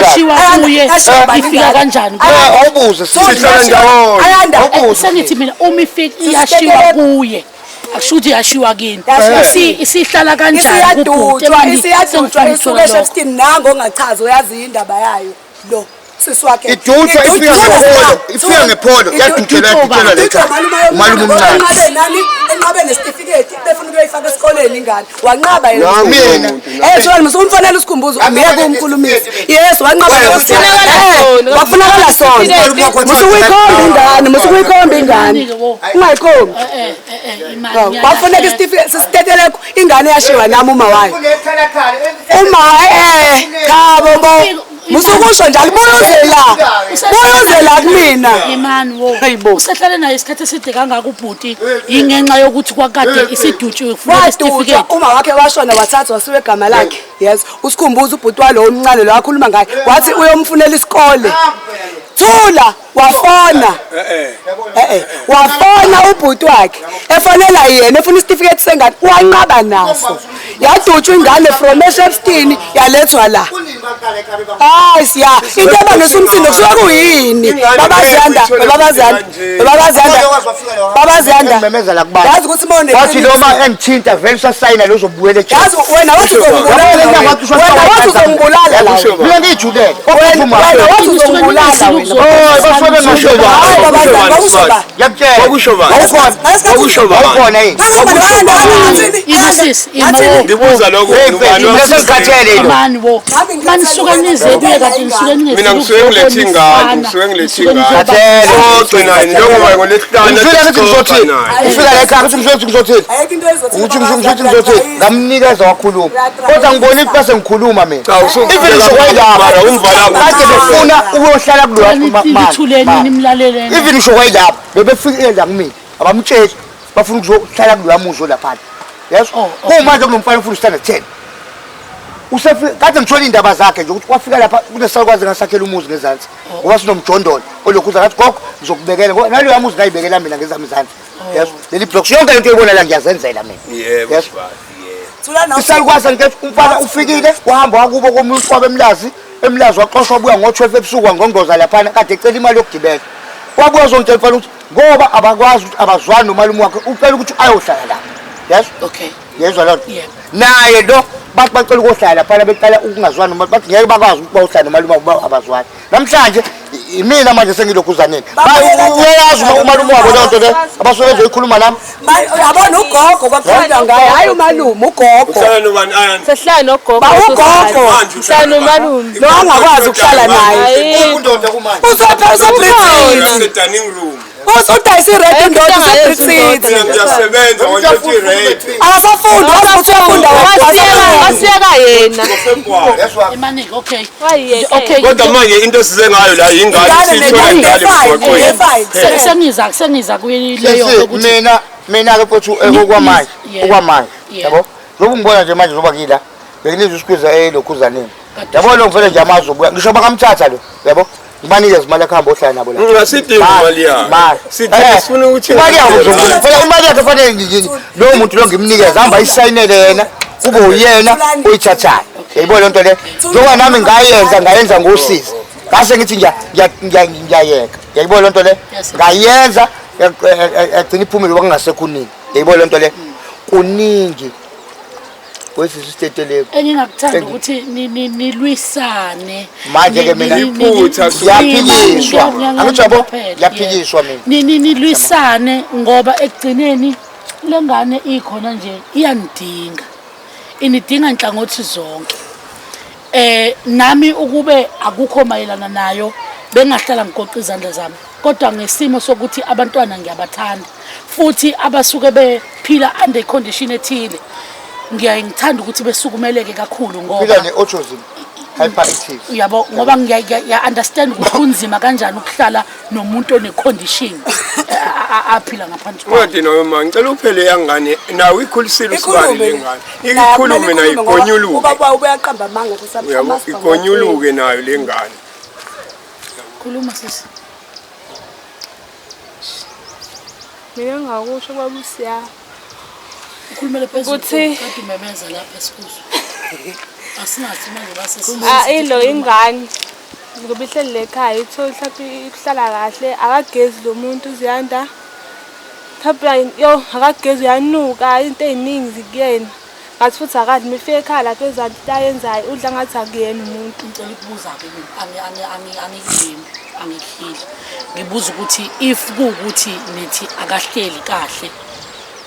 yashiwa kuye ifika kanjani awubuze sihlala ndawonye sengithi mina uma ifika iyashiwa kuye akushuthi yashiwa kini isihlala kanjani kubhuti isiyadutshwa isuke e16 nango ongachazi uyazi indaba yayo lo siswakhe idutshwa ifika ngepholo yadutshela lekhaya umalume omncane enqabe nesitifiketi befuna ukuyifaka esikoleni ingane wanqaba yena mina shona musumfanele usikhumbuzo ngeke umkhulumisi yes wanqaba wafunakala sona musukuyikhomba ingane ungayikhombi wafuneka isitifiketi sisitetele ingane yashiwa nami uma wayo chabo musukusho njalo buyozela kumina imani wo usehlale naye isikhathi eside kangaka ubhuti ingenxa yokuthi kwakade isidutshiwe kufuneka isitifiketi uma wakhe washona wathathwa wasiwe igama lakhe yes usikhumbuza ubhuti walo omncane lo wakhuluma ngaye wathi uyomfunela isikole thula wafona wafona ubhuti wakhe efonela yena efuna isitifiketi sengane wanqaba naso yadutshwa ingane from e16 yalethwa la hayi siya into abangesumsindo kusuka kuyini babazanda memezela kubani yazi ukuthi mone wathi noma engithinta vele sasayina lo zobuyele ekhaya yazi wena wathi uzombulala la mina ngijulele wena wathi uzombulala basuke ngashoba wakusho bani awukhona yini ibusis ngibuza lokho mani bo mani suka nize kuye kade nisuke ningezi mina ngisuke ngilethe ingane ngisuke ngilethe ingane ogcina njengoba ngolesihlanu ufika lethi ngizothini ufika la ekhaya uthi ngizothini ayikho into ezothi uthi ngizothini ngamnikeza wakhuluma kodwa ngibona ukuthi base ngikhuluma mina even ishokwayilapha kade befuna ukuyohlala ngithuleni nimlaleleni even ishokwayilapha bebefikela kumina abamtsheli bafuna ukuzohlala kulamuzo lapha yes kumanje kunomfana ufuna standard 10 usefika kade ngithola indaba zakhe nje ukuthi wafika lapha kunesalukwazi ngasakhela umuzi ngezansi ngoba sinomjondolo olokhuza ngathi gogo ngizokubekela ngoba nalo yamuzi ngayibekela mina ngezami izansi yes leli block yonke into eyibona la ngiyazenzela mina yebo yes isalukwazi ngithi umfana ufikile wahamba wakubo komuntu kwabemlazi emlazi waxoshwa buya ngo12 ebusuku ngongoza lapha kade ecela imali yokugibela wabuya zonke mfana ukuthi ngoba abakwazi ukuthi abazwani nomalume wakhe ucela ukuthi ayohlala lapha yes okay yezwa lo naye lo bathi bacela ukuhlala lapha beqala ukungazwani noma bathi ngeke bakwazi ukuthi bayohlala nomalume wabo abazwani namhlanje imina manje sengilokuzaneni uyayazi umalume wabo lonto le abasuke ezoyikhuluma nami yabona ugogo baphanda ngaye hayi umalume ugogo uhlala nobani ayani sehlala nogogo ugogo uhlala nomalume lo angakwazi ukuhlala naye undoda kumanje dining room usudayisa irate indoda usebrixit ngiyasebenza ngiyothi irate akasafunda wasiyeka yena imani okay okay kodwa manje into size ngayo la ingane sithola ingane mgwaqweni sengiza kuyileyo ukuthi mina ke mfowethu okwamanje yabo zoba ngibona nje manje zoba ngila bekunizwe isikwiza elokhuzaneni yabo lo ngivele nje amazi obuya ngisho bakamthatha lo yabo ngibani izimali ekhamba ohlala nabo la ngasidinga imali yakhe sithi sifuna ukuthi imali yakhe phela imali yakhe fanele ngiyini lo muntu lo ngimnikeza hamba isayinele yena kube uyena oyithathayo yayibona lento le njengoba nami ngayenza ngosiza ngase ngithi ngiyayeka yayibona lento le ngayenza agcina iphumile kwakungasekhunini yayibona lento le kuningi kwesisiteteleko engingakuthanda ukuthi nilwisane manje ke mina yaphikiswa angijabo yaphikiswa mina nilwisane ngoba ekugcineni lengane ikhona nje iyanidinga inidinga inhlangothi zonke nami ukube akukho mayelana nayo bengahlala ngigoqa izandla zami kodwa ngesimo sokuthi abantwana ngiyabathanda futhi abasuke bephila under condition ethile ngiyangithanda ukuthi besukumeleke kakhulu ngoba phila ne-autism hyperactive yabo ngoba ngiya understand ukuthi kunzima kanjani ukuhlala nomuntu onecondition aphila ngaphansi kwayo kodwa noma ngicela uphele yangane nawe ikhulisile usibani lengane ikhulume nayo igonyuluke ubaba ubeyaqamba amanga kusamama igonyuluke nayo lengane khuluma sisi mina ngakusho kwabusiya ukhulumele phezulu ukuthi kade memeza lapha esikuzwe asinathi manje base ilo ingane ngoba ihleli lekhaya ithola mhlawumbe ihlala kahle akagezi lo muntu uziyanda mhlawumbe yo akagezi uyanuka into eziningi zikuyena ngathi futhi akade mifike ekhaya lapha ezanti tayenzayo udla ngathi akuyena umuntu ngicela ukubuza ke angikhili ngibuza ukuthi if kuukuthi nithi akahleli kahle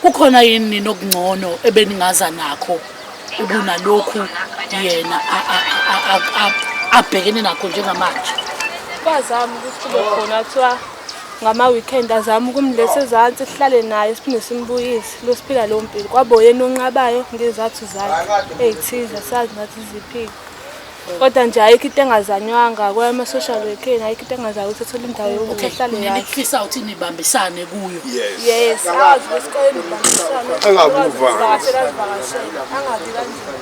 kukhona yini nokungcono ebeningaza nakho ukunalokhu yena abhekene nakho njengamanje bazama ukuthi kube khona kuthiwa ngama-weekend azama ukumletha ezansi sihlale naye siphinde simbuyise lo siphila lo mpilo kwabo yena onqabayo ngezathu zakhe ey'thize asazi nathi ziphile kodwa nje ayikho into engazanywanga kwama-social workeni ayikho into engazayo ukuthi athole indawo yokuthi ahlale yayo nifisa ukuthi nibambisane kuyo yes awazi esikoleni nibambisane angavakashela angabi kanzima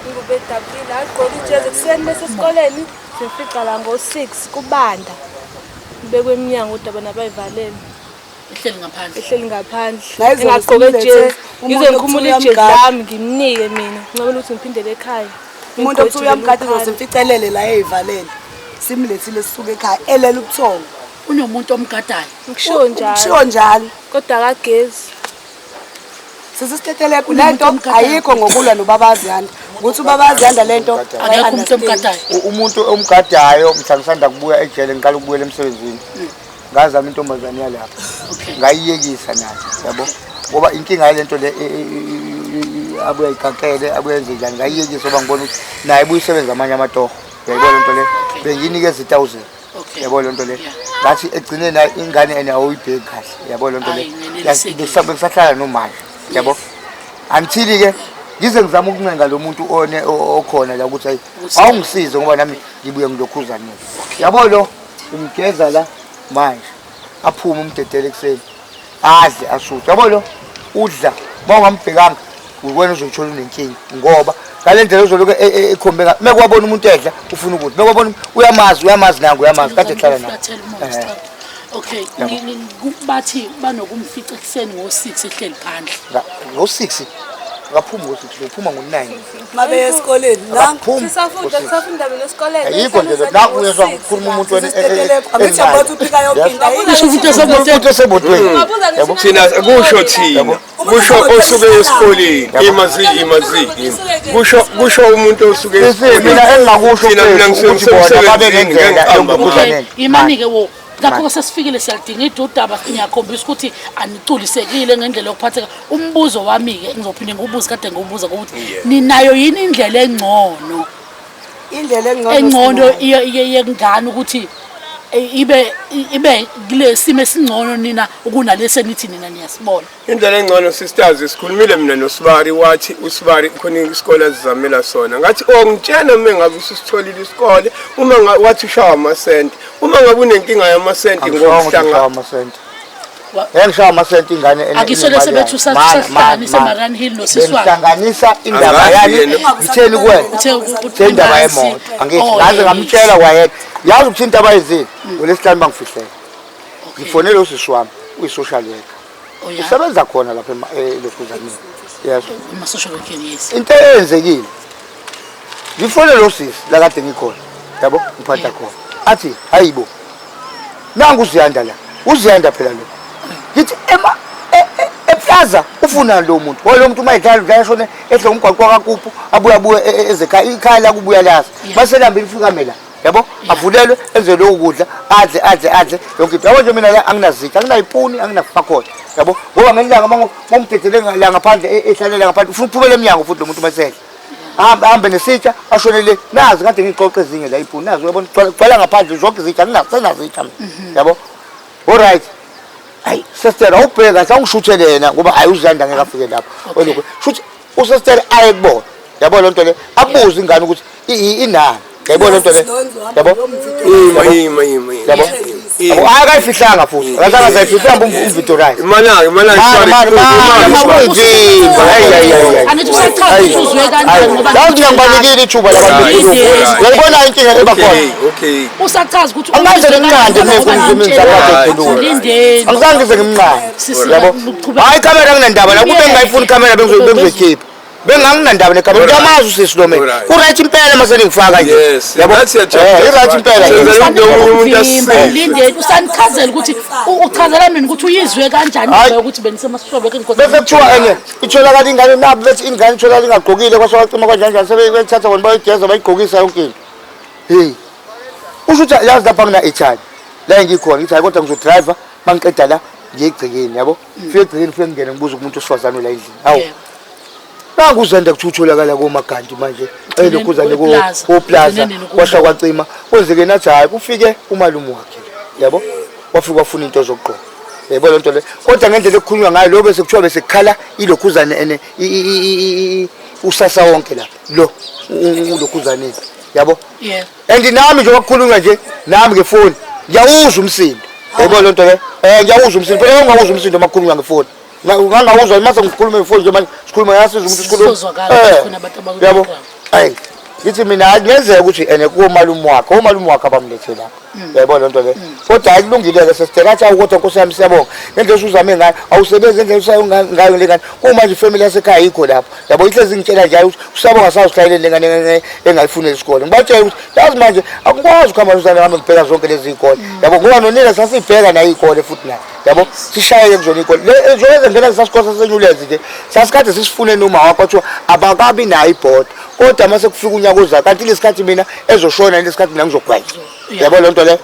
ngubedabile agqoke ijezi ekuseni bese esikoleni sifica la ngo-6 kubanda kubekwe eminyango kodwa bona bayivalele ehleli ngaphandle engagqoke ijezi ngizoyikhumula ijezi lami ngimnike mina ngicabela ukuthi ngiphindele ekhaya umuntu othi uyamgada uzosimficelele la eyivalele simlethile sisuke ekhaya elela ubuthongo unomuntu omgadayo ngisho njalo kodwa akagezi sisiteteleko lento ayikho ngokulwa nobabaziyanda ukuthi ubabaziyanda lento akekho umuntu omgadayo umuntu omgadayo mhlangisanda kubuya ejele ngiqala ukubuyela emsebenzini ngazama intombazane yalapha ngayiyekisa nathi yabo ngoba inkinga yalento le abuye ikankele abuyenze njani ngayiyekise ngoba ngibona ukuthi naye buyisebenza amanye amatoho yayibona lento le benginikeza 1000 yabona lento le ngathi egcine na ingane ene awuyibheki kahle yabona lento le ngisahlala nomali yabo until ke ngize ngizama ukuncenga lo muntu okhona la ukuthi awungisize ngoba nami ngibuye ngilokhuzana yabo lo umgeza la manje aphuma umdedele ekseni adle asuthe yabo lo udla mawungambhekanga ukwena uzothola unenkinga ngoba kalendlela uzoloku ekhombeka mekwabona umuntu edla ufuna ukuthi mekwabona uyamazi nangu uyamazi kade ehlala naye okay bathi banokumfica ekseni ngo6 ehleli phandle ngo6 ngaphuma ngo6 uphuma ngo9 mabe esikoleni sisafunda mina esikoleni ayikho nje naku uyezwa ukukhuluma umuntu angithi abathi uphika yophinda umuntu esebodweni yabo thina kusho thina kusho osuke esikoleni kusho umuntu osuke esikoleni mina engakusho mina ukuthi babe ngendlela yokubuzaneni imanike wo lapho sesifikile siyadinga idudaba ngiyakhombisa ukuthi aniculisekile ngendlela yokuphatheka umbuzo wami ke ngizophinde ngibuze kade ngibuza ukuthi ninayo yini indlela engcono yengane ukuthi ibe kule simo esingcono nina ukunalese nithi nina niyasibona indlela engcono sisters sikhulumile mina noSibari wathi uSibari khona isikole azizamela sona ngathi ngitshena mengabe usitholile isikole uma wathi ushawa amasenti uma ngabe unenkinga yamasenti ngokuhlanga Ngishawa amasenti ingane akisole sebethu sahlani seMarani Hill noSiswani hlanganisa indaba yani ngitheni kuwena indaba yemoto angithi ngaze ngamtshela kwayena yazi ukuthi into abayizini uLesihlanu bangifihlela ngifonele uSiswami uyi-social worker usebenza khona lapha eLokhuzaneni yes ama-social worker yes into eyenzekile ngifonele usisi la kade ngikhona yabo ngiphatha khona athi hayibo nangu uziyanda phela lo ngithi eplaza ufuna lo muntu lo muntu mayidlala yashone ehle umgwaqo kaKuphu abuya ezekhaya ikhaya la kubuya lazi baselambile ifukamela yabo avulelwe enze lokhu kudla adle yonke into yabo nje mina la anginazitha anginayipuni anginafakhona yabo ngoba ngelanga ngomdedele la ngaphandle ehlalela ngaphandle ufuna uphumele eminyango futhi lo muntu masehle ahambe nesitsha ashonele nazi kade ngixoxe ezinye la ipuni nazi uyabona gcwala ngaphandle zonke izitsha nginasenazo yabo alright hayi sister awubheka sawungishuthele yena ngoba ayuzanda ngeke afike lapho olokho shuthi usister ayekubona yabo lonto le abuza ingane ukuthi inani yabo lonto le yabo yabo akayifihlanga futhi akazange sayifihla umvidorayi angithi usachaza ukuthi uzwe kanjani ngoba ngiyangibanikile ithuba labantu uyayibona inkinga ebakhona usachaza ukuthi angaze ngimnqande angizange ngize ngimnqande yabo hayi ikamera nginendaba la kube ngingayifuni ikamera bengizoyikhipha benganginandaba nekamera ngiyamazi uSisilome uright impela mase ngifaka nje yabo iright impela linde usanichazela ukuthi uchazela mina ukuthi uyizwe kanjani ukuthi benisemasishobeke bese kuthiwa ene itholakala ingane nabo bethi ingane itholakala ingagqokile kwasewacima kanjani sebeyithatha bona bayigeza bayigqokisa yonke into hey usho ukuthi yazi lapha ngina ithali la ngikhona ngithi hayi kodwa ngizodriver mangiqeda la ngiyegcikeni yabo fike egcikeni fike ngene ngibuza umuntu osifazane la endlini hawu Nakuzenda kuthutholakala komaganti manje elokhuzane ko plaza kwasha kwacima kwenzeke nathi hayi kufike umalume wakhe yabo wafika wafuna into zokugqoka yebo lonto le kodwa ngendlela ekukhulunywa ngayo lo bese kuthiwa bese khala ilokhuzane ene usasa wonke la lo ulokhuzane yabo and nami nje wakukhulunywa nje nami ngefoni ngiyawuzwa umsindo yebo lonto le ngiyawuzwa umsindo phela ngawuzwa umsindo makhulunywa ngefoni ngangawuzwa mase ngikhuluma ngefoni nje manje sikhuluma yasiza umuntu sikhuluma yabo hayi ngithi mina ngiyenzeka ukuthi ene kumalume wakhe abamlethe lapha yabo lonto le kodwa akulungile ke sesithatha ukuthi Nkosi yami siyabonga ngendlela usuzame ngayo awusebenze ngendlela usayo ngayo lengane kuma nje family yasekhaya yikho lapho yabo ihlezi ngitshela nje ukuthi usabonga sawusihlayele lengane engayifunela isikole ngibatshela ukuthi yazi manje akukwazi ukuhamba uzane ngami ngibheka zonke lezi izikole yabo ngoba nonina sasibheka nayo izikole futhi nayo yabo sishayeke kuzona izikole njengoba ngena sasikole sasenyulezi nje sasikade sisifune noma wakho kuthiwa abakabi nayo ibhoda kodwa mase kufika unyaka ozayo kanti lesikhathi mina ezoshona lesikhathi mina ngizogwaya yabo lonto le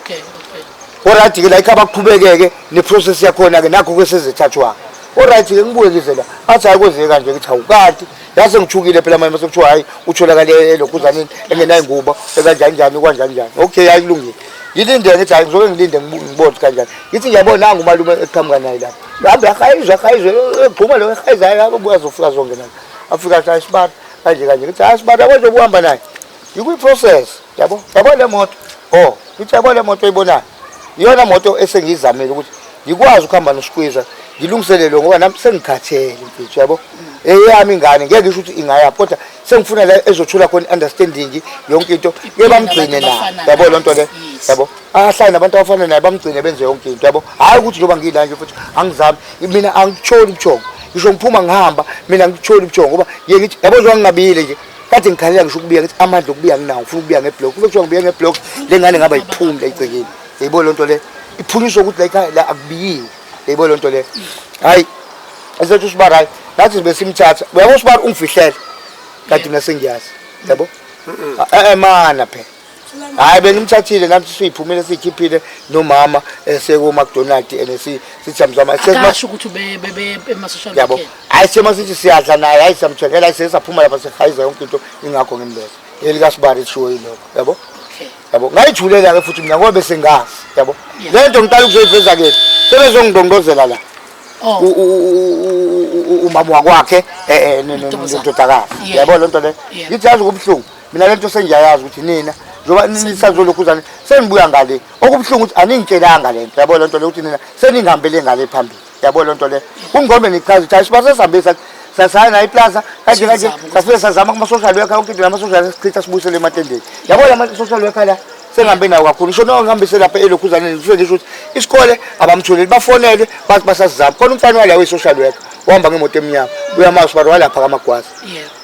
alright ke la ikhaba kuqhubekeke neprocess yakhona ke nakho kwesezithathwa Alright ke ngibuye ngizela athi ayikwenzeke kanje ngithi awukati yase ngithukile phela manje mase kuthiwa hayi utholakale elokhuzaneni engenayo ingubo ekanjani kanjani okay ayikulungile ngilinde ngithi hayi ngizoke ngilinde ngibone kanjani ngithi ngiyabona nanga umalume eqhamuka naye lapha ngabe akayizwe egquma lo ehayizayo lapho buya zofika zonke naye afika cha isibara kanje ngithi hayi isibara yabo ukuhamba naye yikwi process yabo le moto ngithi yabo le moto oyibonayo iyona moto esengizamile ukuthi ngikwazi ukuhamba noSikhwiza ngilungiselele ngoba nami sengikhathele mfethu yabo eyami ingane ngeke ngisho ukuthi ingaya kodwa sengifuna la ezothula khona understanding yonke into yebamgcine na yabo lonto le yabo ahlala nabantu abafana naye bamgcine benze yonke into yabo hayi ukuthi njoba ngila nje futhi angizami mina angitholi ubuthongo ngisho ngiphuma ngihamba mina ngitholi ubuthongo ngoba yeke ngithi yabo nje ngingabile nje kade ngikhalela ngisho ukubiya ngithi amandla okubiya nginawo ufuna ukubiya ngeblock kube kuthiwa ngibiya ngeblock lengane ngaba iphumla icekile yebo lonto le iphunyiswa ukuthi la akubiyiwe yebo lonto le hayi esethu sibara hayi nathi besimthatha uyabo sibara ungifihlele kade mina sengiyazi yabo mana phela hayi benimthathile nathi siyiphumile sikhiphile nomama seko McDonald sithamzama akasho ukuthi bebe emasocial worker yabo hayi sema sithi siyadla naye hayi samthekela sisaphuma lapha sehayiza yonke into ingakho ngimleza elika sibara ishow yiloko yabo yabo ngayijulela ke futhi mina ngoba bese ngazi yabo lento ngiqala ukuzoyiveza ke sebezongidongozela la umama wakwakhe nendodakazi yabo lonto le ngithi yazi kubhlungu mina lento sengiyayazi ukuthi nina njoba nisazolokhuzana senibuya ngale okubhlungu ukuthi aningitshelanga lento yabo lonto le ukuthi nina seningihambele ngale phambili yabo lonto le kungombe nichaza ukuthi ayisibase sihambisa sasana iplaza kanje safike sazama kuma social worker yonke into nama social sichitha sibuyisele ematendeni yabo lama social worker la sengihambe nawo kakhulu ngisho no ngihambise lapha elokhuzaneni ngifike ngisho ukuthi isikole abamthuleli bafonele bathi basasizama khona umfana wala we-social worker uhamba ngemoto eminyama uyamazwa walapha kaMagwaza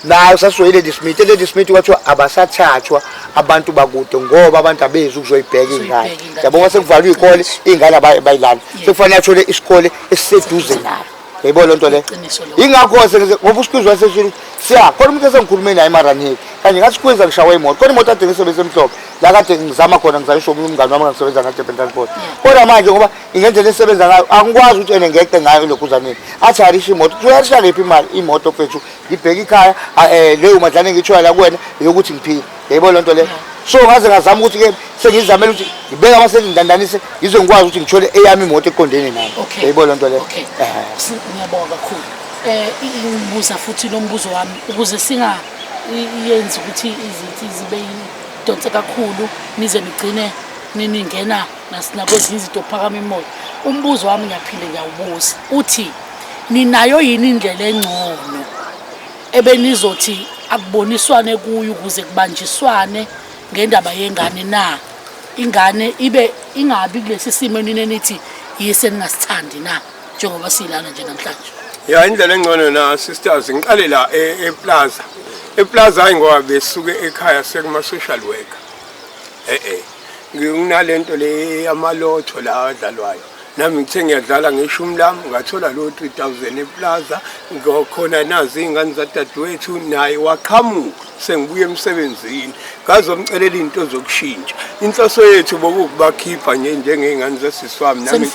nayo sasizoyile Lady Smith kwathiwa abasathathwa abantu bakude ngoba abantu abezi ukuzoyibheka ingane yabona sekuvalwa izikole ingane bayilana sekufanele athole isikole esiseduze nayo yebo lonto le ingakho sengize ngoba uSikhwiza sesishilo siya khona umuntu esengikhulume naye eMaranheli kanje ngathi Sikhwiza ngishawa imoto khona imoto ade ngisebenza emhlophe la kade ngizama khona ngizayisho umngane wami ngisebenza ngaDurban Transport kodwa manje ngoba ingendlela esebenza ngayo angikwazi ukuthi ngeqe ngayo lokhuzaneni athi harisha imoto uyarisha lephi imali imoto mfethu ngibheka ikhaya leyo madlane ngithola la kuwena yokuthi ngiphile yebo lonto le so ngaze ngazama ukuthi ke sengizamela ukuthi ngibeka abasengidandanise ngize ngikwazi ukuthi ngithole eyami imoto eqondene nami yebo lonto le ngiyabonga kakhulu ngibuza futhi lo mbuzo wami ukuze singa yenza ukuthi izithi zibe yidonse kakhulu nize nigcine niningena nasinakwezinye izinto phakama imoto umbuzo wami ngiyaphinde ngiyawubuza uthi ninayo yini indlela engcono ebenizothi akuboniswane kuyo ukuze kubanjiswane ngendaba yengane na ingane ibe ingabi kulesi simo nithi yise ningasithandi na njengoba silana nje namhlanje ya indlela engcono na sisters ngiqale la eplaza hayi ngoba besuke ekhaya sekuma social worker nginalento le yamalotho la adlalwayo nami ngithe ngiyadlala ngeshumi lami ngathola lo 3000 eplaza ngokhona nazi ingane zadadewethu naye waqhamuka sengibuye emsebenzini ngazomcelela into zokushintsha inhloso yethu bokubakhipha njengengane zesiswami nami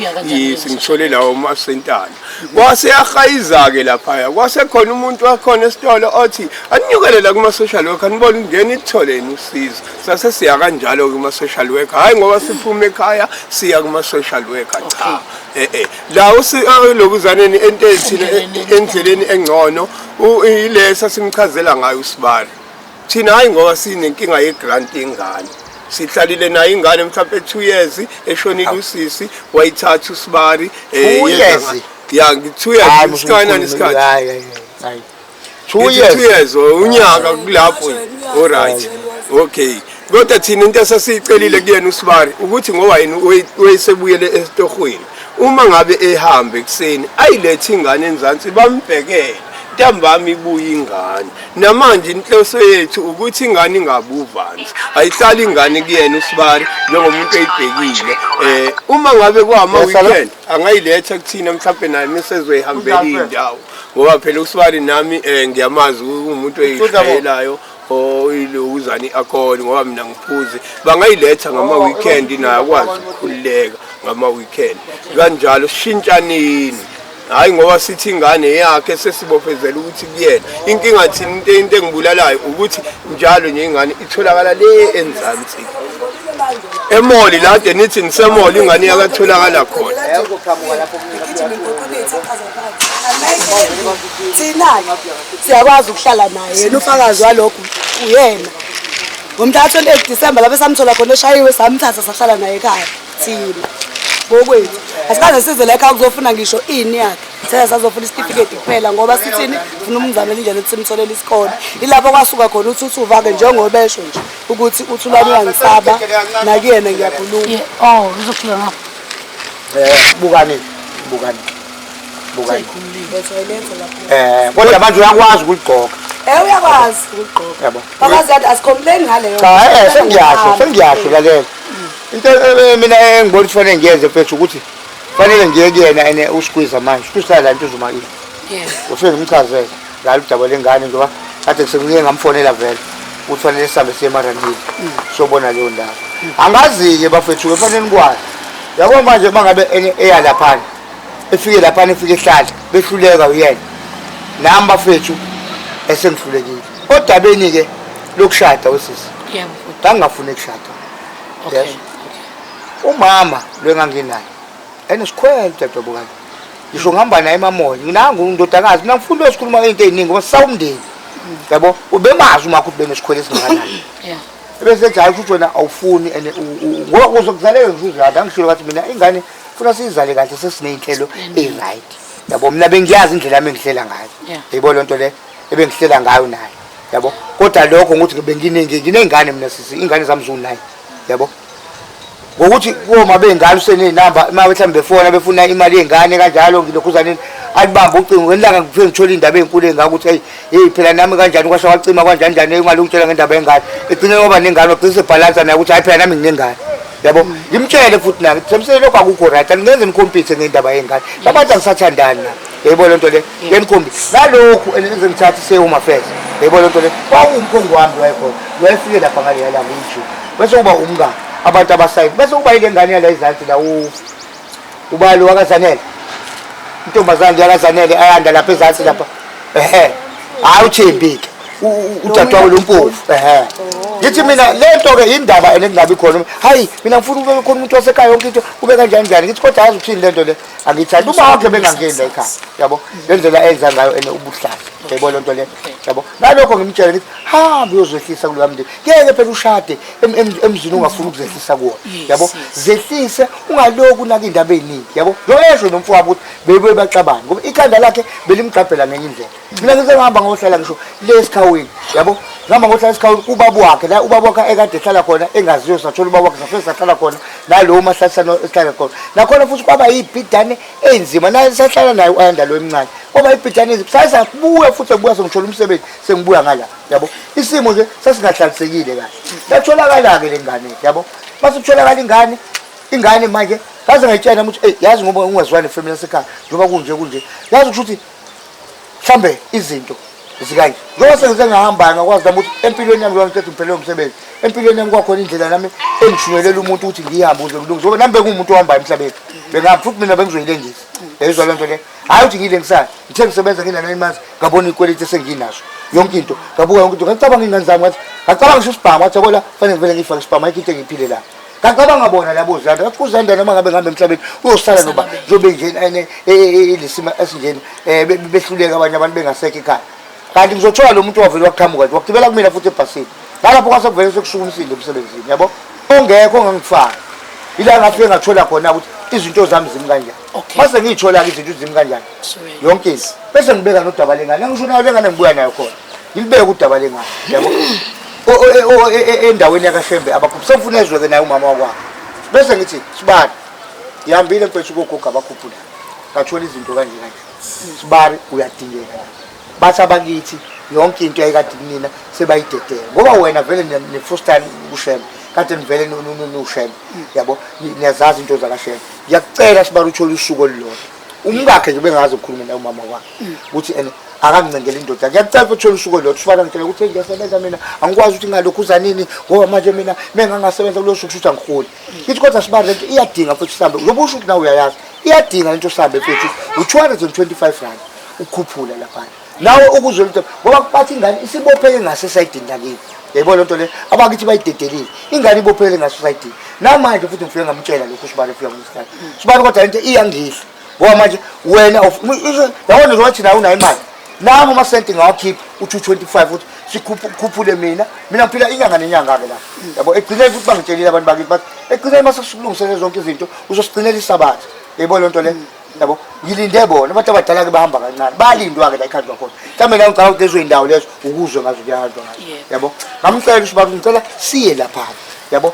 singithole lawo masentana kwase yahayiza ke lapha kwase khona umuntu wakhona esitolo othi aninyukelela kuma social worker nibona ungena itholeni usizo sase siya kanjalo kuma social worker hayi ngoba siphuma ekhaya siya kuma social worker cha la usilokuzaneni entethini endleleni engcono ilesa simchazela ngayo usibani thina hayi ngoba sinenkinga yegrant ingane sihlalile nayo ingane mhlawumbe 2 years eshonile usisi wayithatha usibari 2 years ya 2 years isikana nesikhathi hayi 2 years unyaka kulapho alright okay kodwa thina into esasicelile kuyena usibari ukuthi ngoba yena wayesebuyele esitohweni uma ngabe ehambe kuseni ayilethe ingane enzansi bambhekele ntambama ibuye ingane namanje inhloso yethu ukuthi ingane ingabuvanzi ayihlali ingane kuyena usibari njengomuntu eyibhekile uma ngabe kwama weekend angayiletha kuthina mhlawumbe naye mesezoyihambela indawo ngoba phela usibari nami ngiyamazi umuntu oyishayelayo ilokuzani akhona ngoba mina ngiphuzi bangayiletha ngama weekend naye akwazi ukukhululeka ngama weekend kanjalo shintshanini hayi ngoba sithi ingane yakhe sesibophezela ukuthi kuyena inkinga thini into engibulalayo ukuthi njalo nje ingane itholakala le enzansi emoli la de nithi nisemoli ingane yakatholakala khona thina siyakwazi ukuhlala naye yena ufakazi walokho uyena ngomhla 28 December lapho samthola khona eshayiwe samthatha sahlala naye ekhaya thina ngokwethu asikaze size la ekhaya kuzofuna ngisho ini yakhe sasazofuna isitifiketi kuphela ngoba sithini ufuna umzamela indlela ethi simtholele isikole ilapho kwasuka khona uthuthuva ke njengoba esho nje ukuthi uthulani uyangisaba nakuyena ngiyakhuluma uzokhuluma ngapha bukani kodwa manje uyakwazi ukugqoka uyakwazi ukugqoka yabo bakazi yathi asicomplain ngaleyo cha sengiyasho lalela into mina engibona ukuthi fanele ngiyenze mfethu ukuthi fanele ngiye kuyena ene usqueeze manje usqueeze la nto uzuma yini ufike ngimchazele ngalo udaba lengane ngoba kade sengike ngamfonela vele ukuthi fanele sihambe siye eMarandile sobona leyo ndaba angazi-ke bafethu kufanele nikwazi yabo manje mangabe eya laphana efike laphana efike ehlala behluleka uyena nami bafethu esengihlulekile odabeni ke lokushada wesisi yebo ngangafuna ukushada okay umama lo enganginayo enesikhwele dadobukani ngisho ngihamba naye emamoli nginangu undodakazi mina ngifuna ukukhuluma into eziningi ngoba sawumndeni yabo ubemazi uma ukuthi benesikhwele esingakanani bese jayi ukuthi wena awufuni ene ngoba uzokuzalela ngizuzala ngishilo kathi mina ingane funa sizale kahle sesineyinhlelo eziright yabo mina bengiyazi indlela yami engihlela ngayo yebo lonto le ebengihlela ngayo naye yabo kodwa lokho ukuthi nginengane mina sisi ingane zami zo9 yabo ngokuthi koma bengane usenenamba uma mhlawumbe befuna imali yengane kanjalo ngilokhuzanini alibamba ucingo ngelanga ngifike ngithola indaba ezinkulu engakuthi hey phela nami kanjani kwasha wacima kanjani njani imali ungitshela ngendaba yengane egcine ngoba nengane wagcisa balance naye ukuthi hayi phela nami nginengane yabo ngimtshele futhi nami semsele lokho akukho right angenze nikompete ngendaba yengane labantu angisathandani yebo lonto le yenikhombi nalokhu enze ngithatha seuma first yebo lonto le kwawumphongo wami wayekho wayefike lapha ngale yala ngisho bese kuba umngane abantu abasayini bese kuba ile ngane yala izansi la ubalo wakazanele intombazane yakazanele ayanda lapha ezansi lapha awuthembike utatwa lo mpofu ngithi mina lento ke indaba enengabi khona hayi mina ngifuna ube khona umuntu wasekhaya yonke into ube kanjani njani ngithi kodwa yazi ukuthini lento le angithandi uma wonke bengangeni la ekhaya yabo lendlela enza ngayo ene ubuhlaza yebo lento le yabo nalokho ngimtshela ngithi hamba uyozehlisa kulwamndeni ngeke phela ushade emzini ungafuni ukuzehlisa kuwo yabo zehlise ungaloku naka indaba eziningi yabo loyesho nomfowabo ukuthi bebe baxabana ngoba ikhanda lakhe belimgqabhela ngenye indlela mina ngizehamba ngohlala ngisho lesikhaweni yabo ngihamba ngohlala esikhaweni ubaba wakhe la ubaba wakhe ekade ehlala khona engaziyo sathola ubaba wakhe safese sahlala khona nalo mahlasano ehlala khona nakhona futhi kwaba yibhidane enzima naye sahlala naye uAyanda lo emncane kwaba yibhidane enzima sasabuya futhi kubuya sengithola umsebenzi sengibuya ngala yabo isimo nje sasingahlalisekile kahle yatholakala ke lengane yabo masitholakala ingane manje kaze ngayitshela ukuthi yazi ngoba ungazwani family yasekhaya njoba kunje yazi ukuthi mhlambe izinto zikanje ngoba sengize ngahamba ngakwazi nami ukuthi empilweni yami ngicela ngiphelele umsebenzi empilweni yami kwakhona indlela nami engishumelela umuntu ukuthi ngihambe uze ngilungise ngoba nami bengumuntu ohambayo emhlabeni bengafuthi mina bengizoyilengisa yezwa lento le hayi ukuthi ngiyilengisana ngithe ngisebenza nginana imanzi ngabona ikweleti esenginazo yonke into ngabuka yonke into ngicabanga ingane zami ngathi ngicabanga ngisho isibhamu wathi yabo la fanele ngivele ngifake isibhamu ayikho into engiphile la ngicabanga bona labo zanda akuzanda noma ngabe ngihambe emhlabeni uyosala noba zobe nje lesima esinjeni behluleka abanye abantu bengasekho ekhaya kanti ngizothola lo muntu wavela waqhamuka waqhibela kumina futhi ebhasini nalapho kwase kuvele sekushukumisile emsebenzini yabo ongekho ngangifaka ila ngafike ngathola khona ukuthi izinto zami zimi kanjani mase ngiyithola ke izinto zimi kanjani yonke into bese ngibeka nodaba lengane ngisho nayo lengane ngibuya nayo khona ngilibeke udaba lengane yabo endaweni yakashembe abakhuphi sengifuna ezweke naye umama wakwakhe bese ngithi sibani ihambile mfethu kogogo abakhuphula ngathola izinto kanje sibari uyadingeka bathi abakithi yonke into ayikade kunina sebayidedela ngoba wena vele ne-first-time ushembe kade nivele ushembe yabo niyazazi into zakashembe ngiyakucela sibari uthole usuku olulodwa umkakhe nje bengazi ukukhuluma naye umama wakhe ukuthi akangincengela indoda ngiyacela uthola usuku lo usifana ngitshela ukuthi ngiyasebenza mina angikwazi ukuthi ngalokhu uzanini ngoba manje mina mengangasebenza kulo suku futhi angiholi kithi kodwa Sibari lento iyadinga futhi sihambe ngoba usho ukuthi nawe uyayazi iyadinga lento sihambe futhi u225 rand ukukhuphula lapha nawe ukuzwe lento ngoba bathi ingane isibopheke ngasesayidini lakini yayibona lento le abakithi bayidedelile ingane ibophele ngasesayidini namanje futhi ngifike ngamtshela lokho Sibari ufika ngesikhathi Sibari kodwa lento iyangihla ngoba manje wena yabona ukuthi nawe unayo imali nami amasenti ngawakhipha u225 uthi sikhuphule mina ngiphila inyanga nenyanga ke la yabo egcineni ukuthi bangitshelile abantu bakithi bathi egcineni masesilungisele zonke izinto uzosiqinela isabatha yayibona lento le yabo ngilinde bona abantu abadala ke bahamba kancane balindwa ke la ekhaya khona mhlawumbe la ngicabanga ukuthi lezo indawo lezo ukuzwe ngazo kuyahanjwa ngazo yabo ngamcela Sibari ngicela siye lapha yabo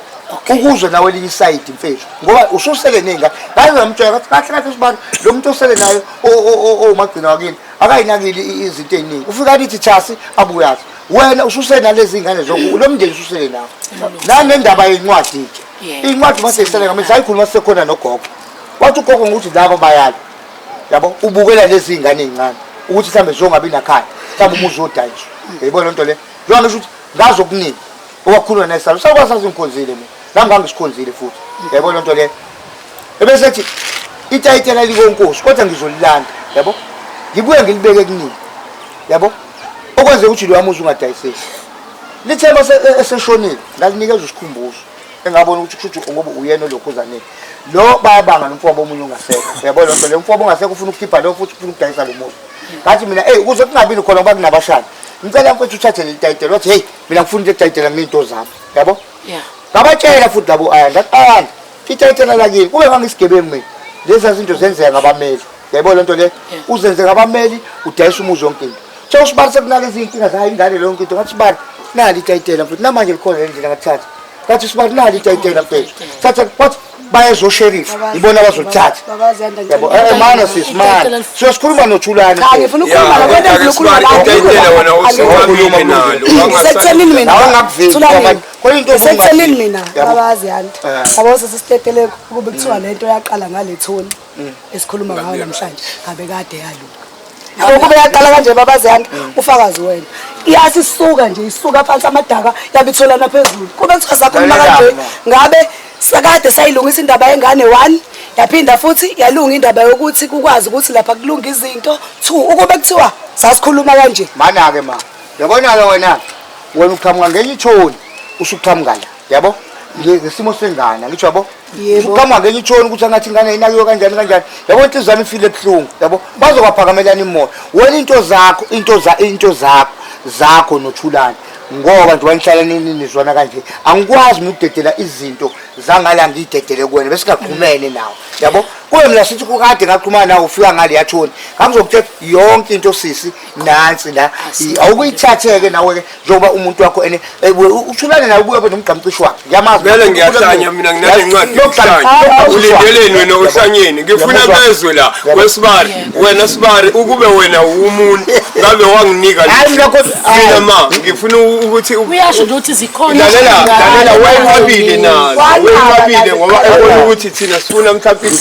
ukuzwe nawe elinye iside mfethu ngoba ususele nenga bayizamtshela kahle kahle Sibari lo muntu osele nayo omagcina wakini akayinakile izinto eziningi ufika lithi thasi abuyazi wena ususele nalezi ingane zonke lo mndeni ususele nawo nanendaba yencwadi ke incwadi mase isele ngamisa ayikhuluma sekhona nogogo wathi ugogo ukuthi laba bayala yabo ubukela lezi ingane ezincane ukuthi mhlambe zongabi nakhaya mhlambe umuzi odayiswa yayibona lento le njengoba ngisho ukuthi ngazo kuningi owakhuluma nesalo sakwasazi ngikhonzile mina nami ngangisikhonzile futhi yayibona lento le ebese ethi itayitela likonkosi kodwa ngizolilanda yabo ngibuye ngilibeke kuningi yabo okwenze ukuthi lo yamuzi ungadayiseki lithemba eseshonile ngalinikeza isikhumbuzo engabona ukuthi kusho ngoba uyena lokhuzaneni lo bayabanga nomfobo omunye ungasekho yabona lento le umfobo ongasekho ufuna ukukhipha lo futhi ufuna ukudayisa lo muntu ngathi mina ukuze kungabi khona ngoba kunabashana ngicela mfethu uthathe le tayitela wathi hey mina ngifuna ukutayitela into zami yabo ngabatshela futhi labo ayanda itayitela lakini kube ngangisigebengu mina lezi zinto zenzeka ngabameli yayibona lento le uzenze ngabameli udayisa umuzi wonke into so Sibari sekunale izinkinga zayo ingane le yonke into ngathi Sibari nali itayitela mfethu namanje likhona le ndlela ngathatha ngathi Sibari nali itayitela mfethu thatha what bayezo sheriff ibona bazothatha yabo mana sisimana siyosikhuluma noThulani ngifuna ukukhuluma nakwena ngikhuluma itayitela wena usukhuluma nalo sekuthenini mina awangakuviki kwento sekuthenini mina abazi yanti yabo sesitetele kube kuthiwa lento yaqala ngalethoni esikhuluma ngayo namhlanje ngabe kade yaluka ukube yaqala kanje babazi yanti ufakazi wena iyasisuka nje isuka phansi amadaka yabitholana phezulu kube kuthiwa sakhuluma kanje ngabe sakade sayilungisa indaba yengane 1 yaphinda futhi yalunga indaba yokuthi kukwazi ukuthi lapha kulunga izinto 2 ukube kuthiwa sasikhuluma kanje mana ke ma yabona ke wena uqhamuka ngenye ithoni usuqhamuka la yabo ngesimo sengane ngisho yabo uqhamuka ngenye ithoni ukuthi angathi ingane inakiyo kanjani yabo into zami ifile ebuhlungu yabo bazobaphakamelana imoya wena into zakho noThulani ngoba nje wanihlala ninizwana kanje angikwazi ukudedela izinto zangala ngidedele kuwena bese ngaqhumene nawe yabo kube mina sithi kukade ngaqhumana nawe ufika ngale yathoni ngangizokuthetha yonke into sisi nansi la awukuyithatheke nawe ke njengoba umuntu wakho ene uThulani nawe ubuye nomgqamcishi wakhe ngiyamazi vele ngiyahlanya mina nginencwadi ulindeleni wena uhlanyeni ngifuna bezwe la weSibari wena Sibari ukube wena umuntu ngabe wanginika mina ma ngifuna ukuthi uyasho ukuthi zikhona lalela wayinqabile nazo wayinqabile ngoba ebona ukuthi thina sifuna mhlawumbe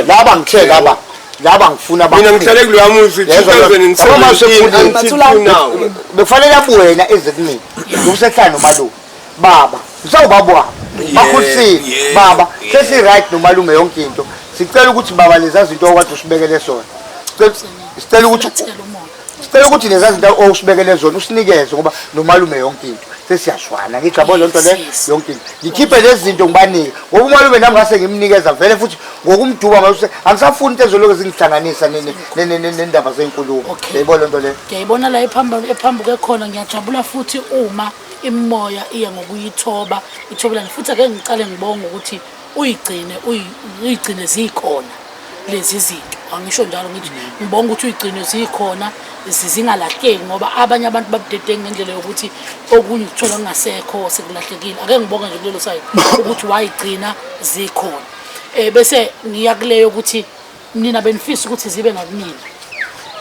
laba ngithela laba ngifuna mina ngihlale kuloya muzi 2017 befanele abuwena ezekunini ngokusehlala nomalume baba usawubabwa bakhusile baba sesi right nomalume yonke into sicela ukuthi baba lezi zinto okade usibekele sona sicela ukuthi lezi zinto osibekele zona usinikeze ngoba nomalume yonke into sesiyashwana ngicabona lonto le yonke into ngikhiphe lezi zinto ngibanike ngoba umalume nami ngase ngimnikeza vele futhi ngokumduba ngase angisafuni into ezoloku zingihlanganisa nendaba zenkulumo yayibona lonto le ngiyayibona la ephambuke khona ngiyajabula futhi uma imoya iya ngokuyithoba ithobelana futhi ake ngicale ngibonga ukuthi uyigcine zikhona lezi zinto angisho njalo ngithi ngibonga ukuthi uyigcine zikhona zingalahleki ngoba abanye abantu babudedenge ngendlela yokuthi okunye uthola kungasekho sekulahlekile ake ngibonga nje kulelo side ukuthi wayigcina zikhona bese ngiyakuleyo ukuthi nina benifisa ukuthi zibe ngakunina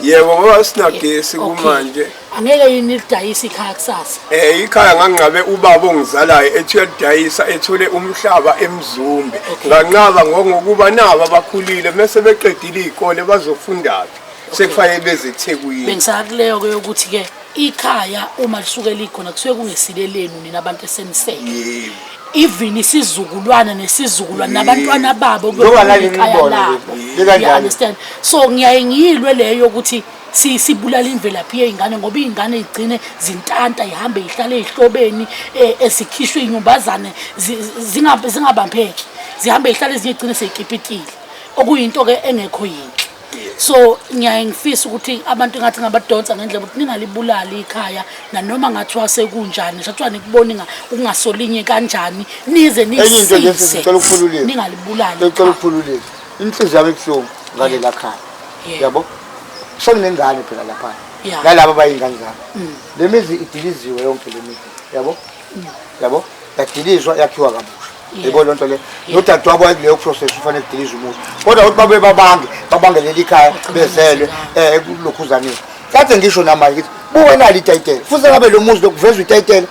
yebo ngoba sinagesi kumanje angeke yini lidayisa ikhaya kusasa ikhaya ngangabe ubaba ongizalayo ethi uyadayisa ethole umhlaba eMzumbe nganqaba ngokuba nabo abakhulile mase beqedile izikole bazofundaphi sekufanele beze eThekwini. Bengisakuleyo ke ukuthi ke ikhaya uma lisuke likhona kusuke kungesilelenu nina abantu esenisele. Even isizukulwana nesizukulwana nabantwana babo kuyikhaya labo. You understand? So ngiyaye ngiyilwe leyo ukuthi sibulala imvelaphi yeingane ngoba izingane igcine zintanta ihambe ihlale ezihlobeni esikhishwe inyumbazane zingabambeki zihambe ihlale ezinye igcine seyikipitile okuyinto ke engekho yinhle. So ngiyaye ngifisa ukuthi abantu ngathi ngabadonsa ngendlela ukuthi ningalibulali ikhaya nanoma ngathiwa sekunjani ngishathiwa nikubona ungasolinye kanjani nize nisise enye into nje sicela ukukhululeka ningalibulali sicela ukukhululeka inhliziyo yami ebuhlungu ngalela khaya yabo sekunengane phela lapha nalabo abayingane zami lemizi idiliziwe yonke lemizi yabo yadilizwa yakhiwa kabusha yebo lonto le nodadewabo kuleyo process ufanele kudilize umuntu kodwa ukuthi babe babange leli khaya bezelwe kulokhuzaneni kade ngisho namanje ukuthi buwena litayitela futhi ngabe lo muzi lokuvezwa itayitela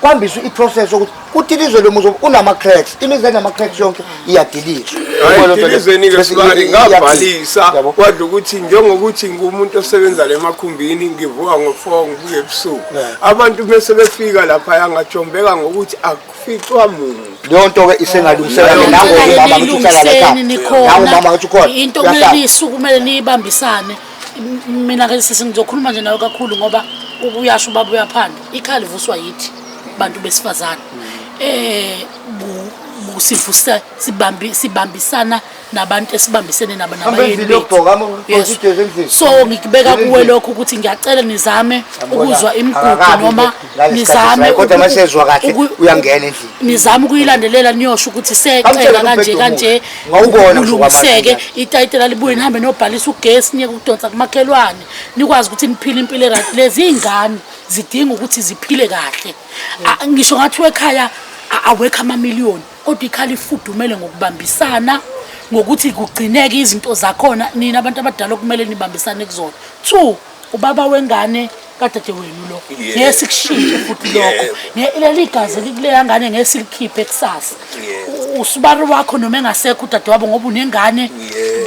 kwambiswa iprocess ukuthi kudilizwe lo muzi unama cracks imizi enama cracks yonke iyadilizwa Idilizweni ke sibali ngabhalisa kwadla ukuthi njengokuthi ngumuntu osebenza lemakhumbini ngivuka ngo4 ngibuye ebusuku abantu bese befika lapha yangajombeka ngokuthi akuficwa muntu lonto ke isengalungisela nango mama ngithuthela lapha nango mama ngathi khona into kumele isukumele niyibambisane mina ke sizokhuluma nje nayo kakhulu ngoba ubuyasho baba uyaphanda ikhaya livuswa yithi bantu besifazana busifusa sibambisana nabantu esibambisene nabo nabayeni so ngikubeka kuwe lokho ukuthi ngiyacela nizame ukuzwa imigudu noma nizame kodwa masezwa kahle uyangena endlini nizame ukuyilandelela niyosho ukuthi secela kanje ngawubona ukuseke itayitela libuye nihambe nobhalisa ugesi niye ukudonsa kumakhelwane nikwazi ukuthi niphile impilo right lezi ingane zidinga ukuthi ziphile kahle ngisho ngathi ekhaya awekho amamiliyoni kodwa ikhaya ifudumele ngokubambisana ngokuthi kugcineke izinto zakhona nina abantu abadala okumele nibambisane kuzona 2 ubaba wengane kadade wenu lo ngesikushintshe futhi lokho leli gazi likuleya ngane ngesilikhiphe kusasa usibaro wakho noma engasekho udade wabo ngoba unengane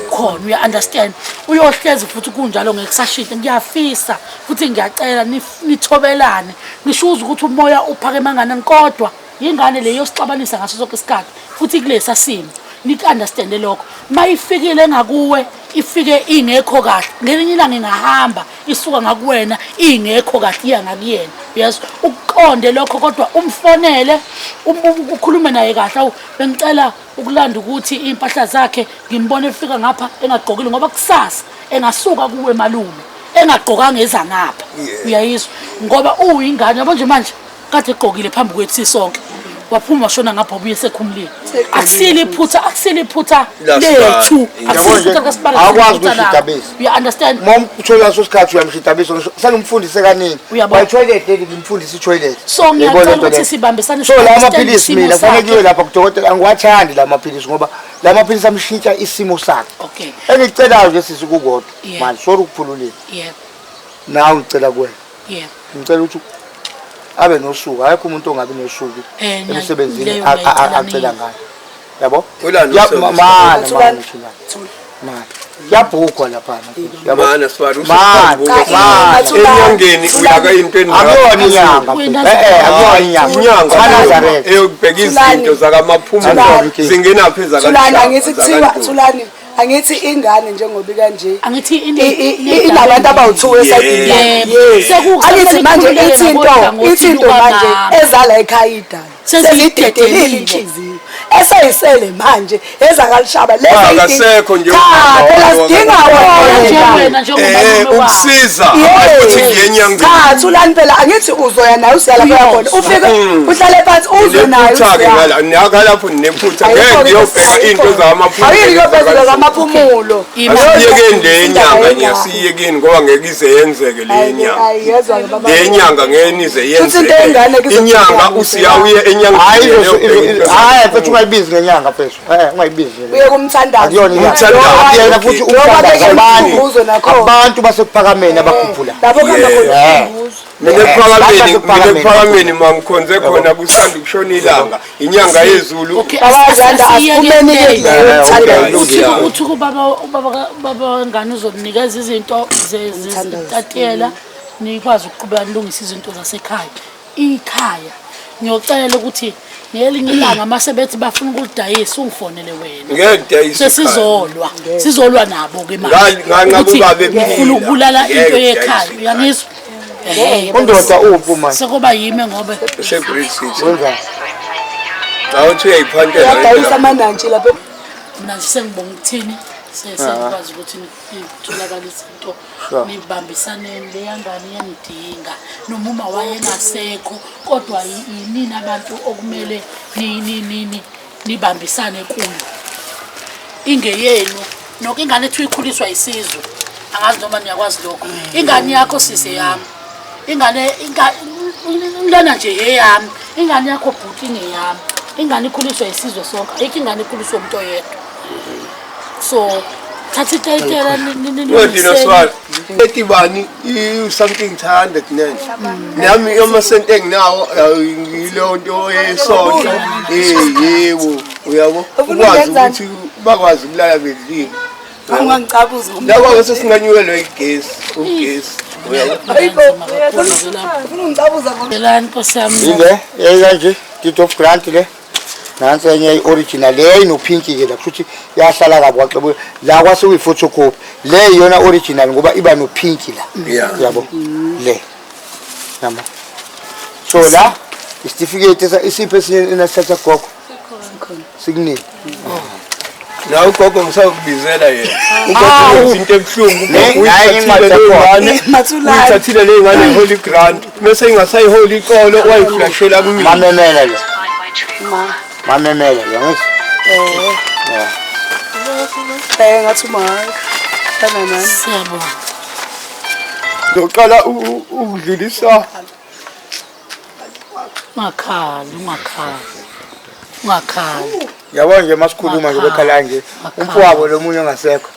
khona uya understand uyohlezi futhi kunjalo ngekusashintshe ngiyafisa futhi ngiyacela nithobelane ngishuza ukuthi umoya uphake mangane kodwa ingane leyo sixabanisa ngaso sonke isikhathi futhi kulesa simo nik understand lokho mayifikile ngakuwe ifike ingekho kahle ngelinye ilanga ngingahamba isuka ngakuwena ingekho kahle iya ngakuyena yes uqonde lokho kodwa umfonele ukhulume naye kahle bengicela ukulanda ukuthi impahla zakhe ngimbone efika ngapha engagqokile ngoba kusasa engasuka kuwe malume engagqokanga ezangapha uyayizwa ngoba uyingane yabo nje manje kade egqokile phambi kwethu sisonke waphuma washona ngapha ubuye sekhumlile akusiliphutha lethu akwazi ukushidabisa you understand mom uthola leso sikhathi uyamshidabisa sanumfundise kaningi by toilet ngimfundisa i-toilet so ngiyacela ukuthi sibambisane so la maphilisi mina kufanele kuyiwe lapha kudokotela angiwathandi la maphilisi ngoba la maphilisi amshintsha isimo sakhe okay engicelayo nje sisi kukodwa manje sorry ukuphululela nawe ngicela kuwena ngicela ukuthi abe nosuku ayikho umuntu ongabe nosuku emsebenzini acela ngayo yabo mana yabhukwa lapha yabo mana sibaru enyangeni uyaka into akuyona inyanga akuyona inyanga eyokubheka izinto zakamaphumo zingena phezulu Thulani ngithi kuthiwa Thulani angithi ingane njengoba kanje angithi inabantu abawu2 esayidini yes angithi manje ithinto manje ezala ekhaya idala selidedelile inhliziyo esayisele manje ezakalishaba akasekho nje sidinga wena njengoba ukusiza ukuthi ngenyanga Thulani phela angithi uzoya nayo usiyala khona ufike uhlale phansi uzwe nayo nyaka lapho nephutha ngeke ngiyobheka into zamaphumo phumulo asiyeke lenyanga ngiyasiyekeni ngoba ngeke ize yenzeke lenyanga lenyanga ngeke nize yenzeke inyanga usiyawuye enyanga hayi mfethu ungayibizi ngenyanga mfethu ungayibizi uye kumthandazo akuyona inyanga futhi umthandazo abantu basekuphakameni abakhuphula lapho khamba khona Ngephakameni mangikhonze khona kusanda ukushona ilanga inyanga yezulu. Uthi ubaba wengane uzokunikeza izinto zezitatiyela nikwazi ukuqhubeka nilungisa izinto zasekhaya. Ikhaya ngiyocela ukuthi ngelinye ilanga mase bethi bafuna ukulidayisa ungifonele wena. Ngedayisa. Sizolwa nabo ke manje. Ufuna ukubulala into yekhaya uyangizwa? Undoda uphi manje? Sekuba yime ngoba Brexit. Wenza. Awuthi uyayiphandela. Yadayisa amanantshi lapha. Mina sengibonga ukuthini sesikwazi ukuthi nitholakala izinto nibambisane leyangane yangidinga noma uma wayengasekho kodwa yini abantu okumele nibambisane kuyo ingeyenu nokho ingane ethi uyikhuliswa isizwe angazi noma niyakwazi lokho ingane yakho sise yami ingane lana nje eyami ingane yakho bhuti ngeyami ingane ikhuliswa isizwe sonke ayikho ingane ikhuliswa umuntu oyedwa so thatha itayitela Wena etibani something 100 nene nami amasente enginawo ngilo nto esonto yebo uyabo ukwazi ukuthi bakwazi ukulala bedlini Angangicabuza laba ngase singanyukelwe ugesi uyabo ufuna ungicabuza ngoba Elani Nkosi yami Ile kanje deed of grant le. Nansi enye original le inopinki ke la futhi yahlala kabi waxebe la kwase uyiphotocopy le yona original ngoba iba no pinki la yabo le yama so la certificate isiphe esinye inasatha gogo sikunini la ugogo ngisakubizela yena into ebuhlungu uyithathile le ngane holy grant bese ingasayi holy ixolo wayiflashela kumina mamemela le mamemela yangisi ngathi mayi kana nani siyabonga ngizoqala ukudlulisa ungakhali yabona nje masikhuluma nje bekhala nje umfowabo lomunye ongasekho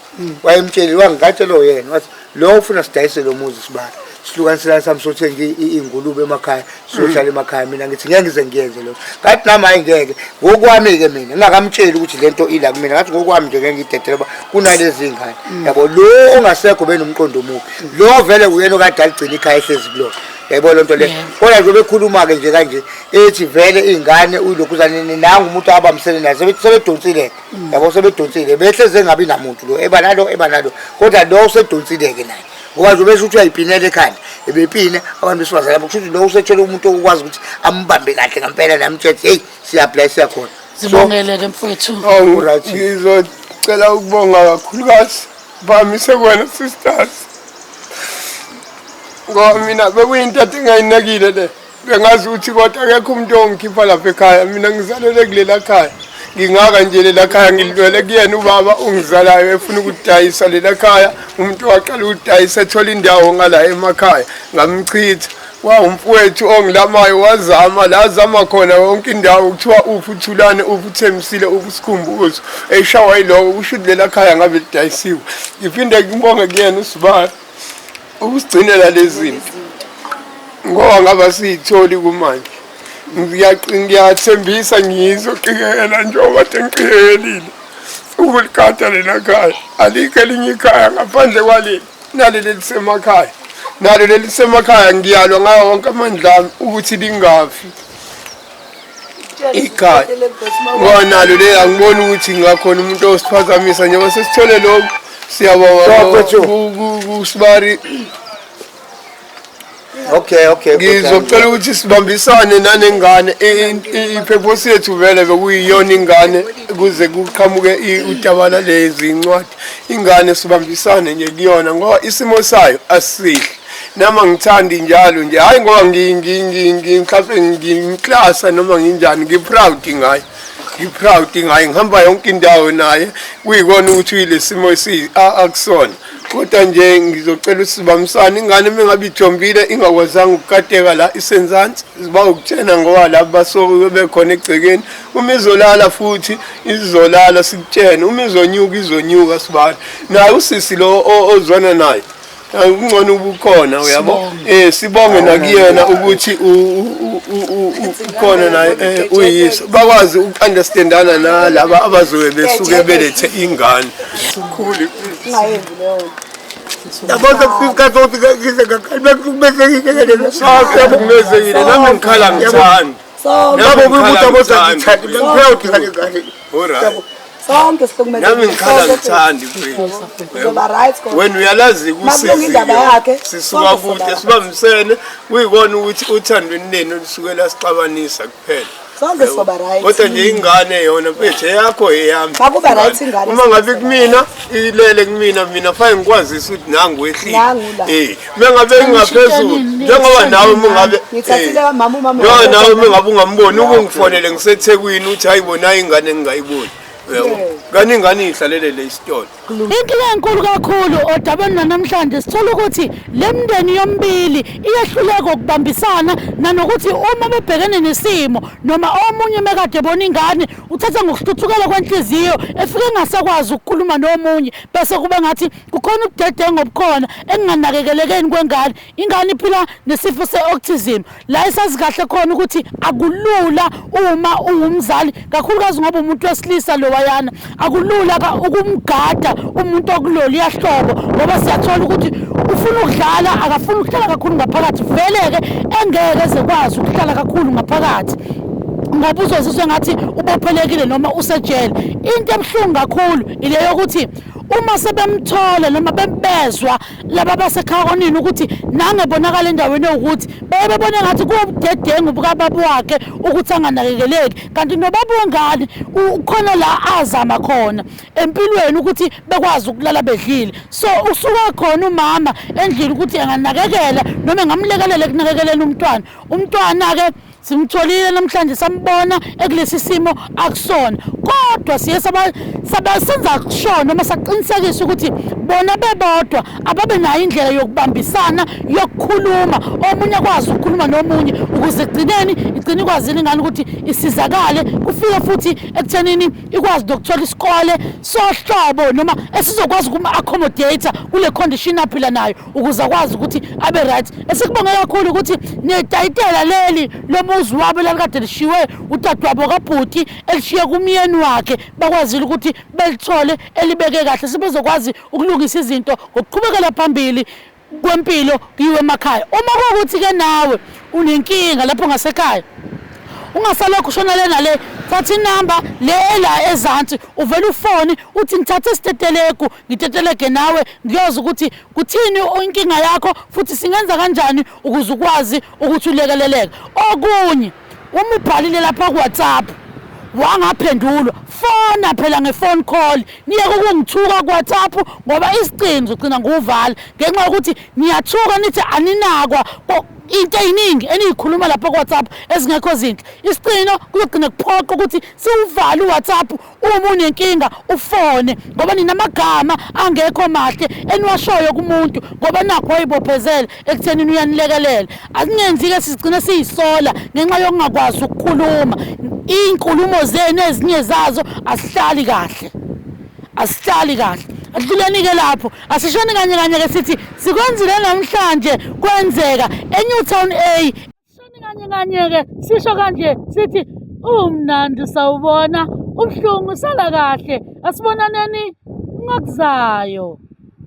wayemtsheli wangigatshe lo yena wathi lo ufuna sidayise lo muzi sibani sihlukanisela sami sothenga ingulube emakhaya siyohlala emakhaya mina ngithi ngeke ngize ngiyenze lokho ngathi nami ayingeke ngokwami ke mina ngingakamtsheli ukuthi lento ila kumina ngathi ngokwami nje ngeke ngidedele ba kunalezi ingane yabo lo ongasekho benomqondo omubi lo vele uyena okade aligcina ikhaya ehlezi kulo yayibona lento le kodwa nje bekhuluma ke nje kanje ethi vele ingane uyilokhuzana nangu umuntu abamsele naye sebedonsile yabo sebedonsile behleze engabi namuntu lo eba nalo kodwa lo usedonsile ke naye ngoba nje bese uthi uyayiphinela ekhaya ebepine abantu besifazana lapho kusho lo usetshela umuntu okwazi ukuthi ambambe kahle ngempela namthethe hey siyapply siyakhona sibongele ke mfowethu right ngizocela ukubonga kakhulukazi bamise kwena sisters ngoba mina bekuyintathe engayinakile le bengazi ukuthi kodwa akekho umuntu ongikhipha lapha ekhaya mina ngizalele kulela khaya ngingaka nje lela khaya ngilwele kuyena ubaba ungizalayo efuna ukudayisa lela khaya umuntu waqala ukudayisa ethola indawo ngala emakhaya ngamchitha umfowethu ongilamayo wazama la azama khona yonke indawo kuthiwa ufuthulane ufuthemsile ubusikhumbuzo eshawa yilo ushudilela khaya ngabe lidayisiwe ngiphinde ngibonge kuyena usibani ukusigcinela lezi zinto ngoba ngaba siyitholi kumanje ngiyathembisa ngizoqikelela njengoba tengiqikelile ukulikata lela khaya alikho elinye ikhaya ngaphandle kwaleli naleli lisemakhaya nalo leli lisemakhaya ngiyalwa ngawo wonke amandla ami ukuthi lingafi ikhaya ngoba nalo le angiboni ukuthi ngakhona umuntu osiphazamisa njengoba sesithole lokhu siyabonga kusibari okay ngizocela ukuthi sibambisane nanengane ipurpose yethu vele bekuyiyona ingane kuze kuqhamuke utabala lezi incwadi ingane sibambisane nje kuyona ngoba isimo sayo asisihle nama ngithandi njalo nje hayi ngoba mhlawumbe ngimklasa noma nginjani ngiproud ngayo ngihamba yonke indawo naye kuyikona ukuthi uyilesimo akusona kodwa nje ngizocela usibambisana ingane mengabe ithombile ingakwazanga ukukateka la isenzansi ziba ukutshena ngoba labo basoke bekhona egcekeni uma izolala futhi izolala sikutshene uma izonyuka sibani naye usisi lo ozwana naye Ungcono ubukhona uyabo. Sibonge nakuyena ukuthi ukhona naye uyiso. Bakwazi ukunderstandana nalabo abazobe besuke belethe ingane. Kukhulu. Ungayenzi leyo. Yabona kufika ukuthi ngise ngakhalbe kubese ngikele. Siyabongezekile nami ngikhala ngithanda. Yabo kubuza boza ngithanda. Ngiyawuthi ngale. Alright. Sonke sihlomele. Nami ngikhala ngithandi mfethu. Ngoba right kodwa. Wena uyalazi Makulunga indaba yakhe. sisuka kude sibambisene uyibona ukuthi uthandweni neni olusukela sixabanisa kuphela. Sonke soba right. Kodwa nje ingane yona mfethu yakho eyami. Makuba right ingane. Uma ngabe kumina ilele mina fane ngikwazisa ukuthi nangu wehlile. Mengabe ngingaphezulu njengoba nawe mungabe ngithathile mama no nawe mengabe ungamboni ukungifonele ngiseThekwini uthi hayibona ingane engingayiboni. Yebo. Kani ingane ihlalele le isitolo. Inkinga enkulu kakhulu odabeni namhlanje sithola ukuthi le mindeni yombili iyahluleka ukubambisana nanokuthi uma bebhekene nesimo noma omunye mekade ebona ingane uthatha ngokuhluthukela kwenhliziyo efike engasakwazi ukukhuluma nomunye bese kuba ngathi kukhona ukudedenga obukhona enganakekelekeni kwengane. Ingane iphila nesifo se-autism la esazi kahle khona ukuthi akulula uma ungumzali kakhulukazi ngoba umuntu wesilisa lo wayana akulula ukumgada umuntu okuloli yahlobo ngoba siyathola ukuthi ufuna ukudlala akafuna ukuhlala kakhulu ngaphakathi veleke engeke ezekwazi ukuhlala kakhulu ngaphakathi ngoba uzozizwe ngathi ubophelekile noma usejele. Into ebuhlungu kakhulu ile yokuthi uma sebemthola noma bembezwa laba basekhawonini ukuthi nangebonakala endaweni ukuthi bebone ngathi kubudedengu bukababa wakhe ukuthi anganakekeleki kanti nobaba wengane ukhona la azama khona empilweni ukuthi bekwazi ukulala bedlile. So usuka khona umama endlini ukuthi anganakekela noma engamlekelela kunakekeleni umntwana ke simtholile namhlanje sambona ekulesi simo akusona kodwa siye sabasenza kushona noma saqinisekisa ukuthi bona bebodwa ababe nayo indlela yokubambisana yokukhuluma omunye akwazi ukukhuluma nomunye ukuze igcine ikwazile ingane ukuthi isizakale kufike futhi ekuthenini ikwazi ukuthola isikole sohlobo noma esizokwazi ukuma-accommodate kule condition aphila nayo ukuze akwazi ukuthi abe right. Esikubonge kakhulu ukuthi netayitela leli lomuzi wabo lalikade lishiwe udadewabo kabhuti elishiye kumyeni wakhe bakwazile ukuthi belithole elibeke kahle sibezokwazi ukulungisa izinto ngokuqhubekela phambili kwempilo kiwe emakhaya. Uma kuwukuthi ke nawe unenkinga lapho ngasekhaya ungasalokhu ushona lena le thatha inamba le ela ezansi uvela ufoni uthi ngithathe isiteteleko ngiteteleke nawe ngiyoza ukuthi kuthini inkinga yakho futhi singenza kanjani ukuze ukwazi ukuthi ulekeleleke. Okunye uma ubhalile lapha ku WhatsApp wangaphendulwa fona phela ngephone call niye ukungithuka ku WhatsApp ngoba isiqiniso ugcina nguvala ngenxa ukuthi niyathuka nithi aninakwa into eyiningi eniyikhuluma lapha ku WhatsApp ezingekho zinhle. Isiqino kuzogcina kuphoqa ukuthi siwuvale uWhatsApp uma unenkinga ufone ngoba ninamagama angekho mahle eniwashoyo kumuntu ngoba nakho wayibophezela ekutheni uyanilekelela. Asingenzi ke sigcina siyisola ngenxa yokungakwazi ukukhuluma. Inkulumo zenu ezinye zazo asihlali kahle. Adluleni ke lapho asishoni kanye ke sithi sikwenzile namhlanje kwenzeka eNewtown A. Sishoni kanye ke sisho kanje sithi umnandi sawubona ubhlungu sala kahle asibonaneni ngakuzayo.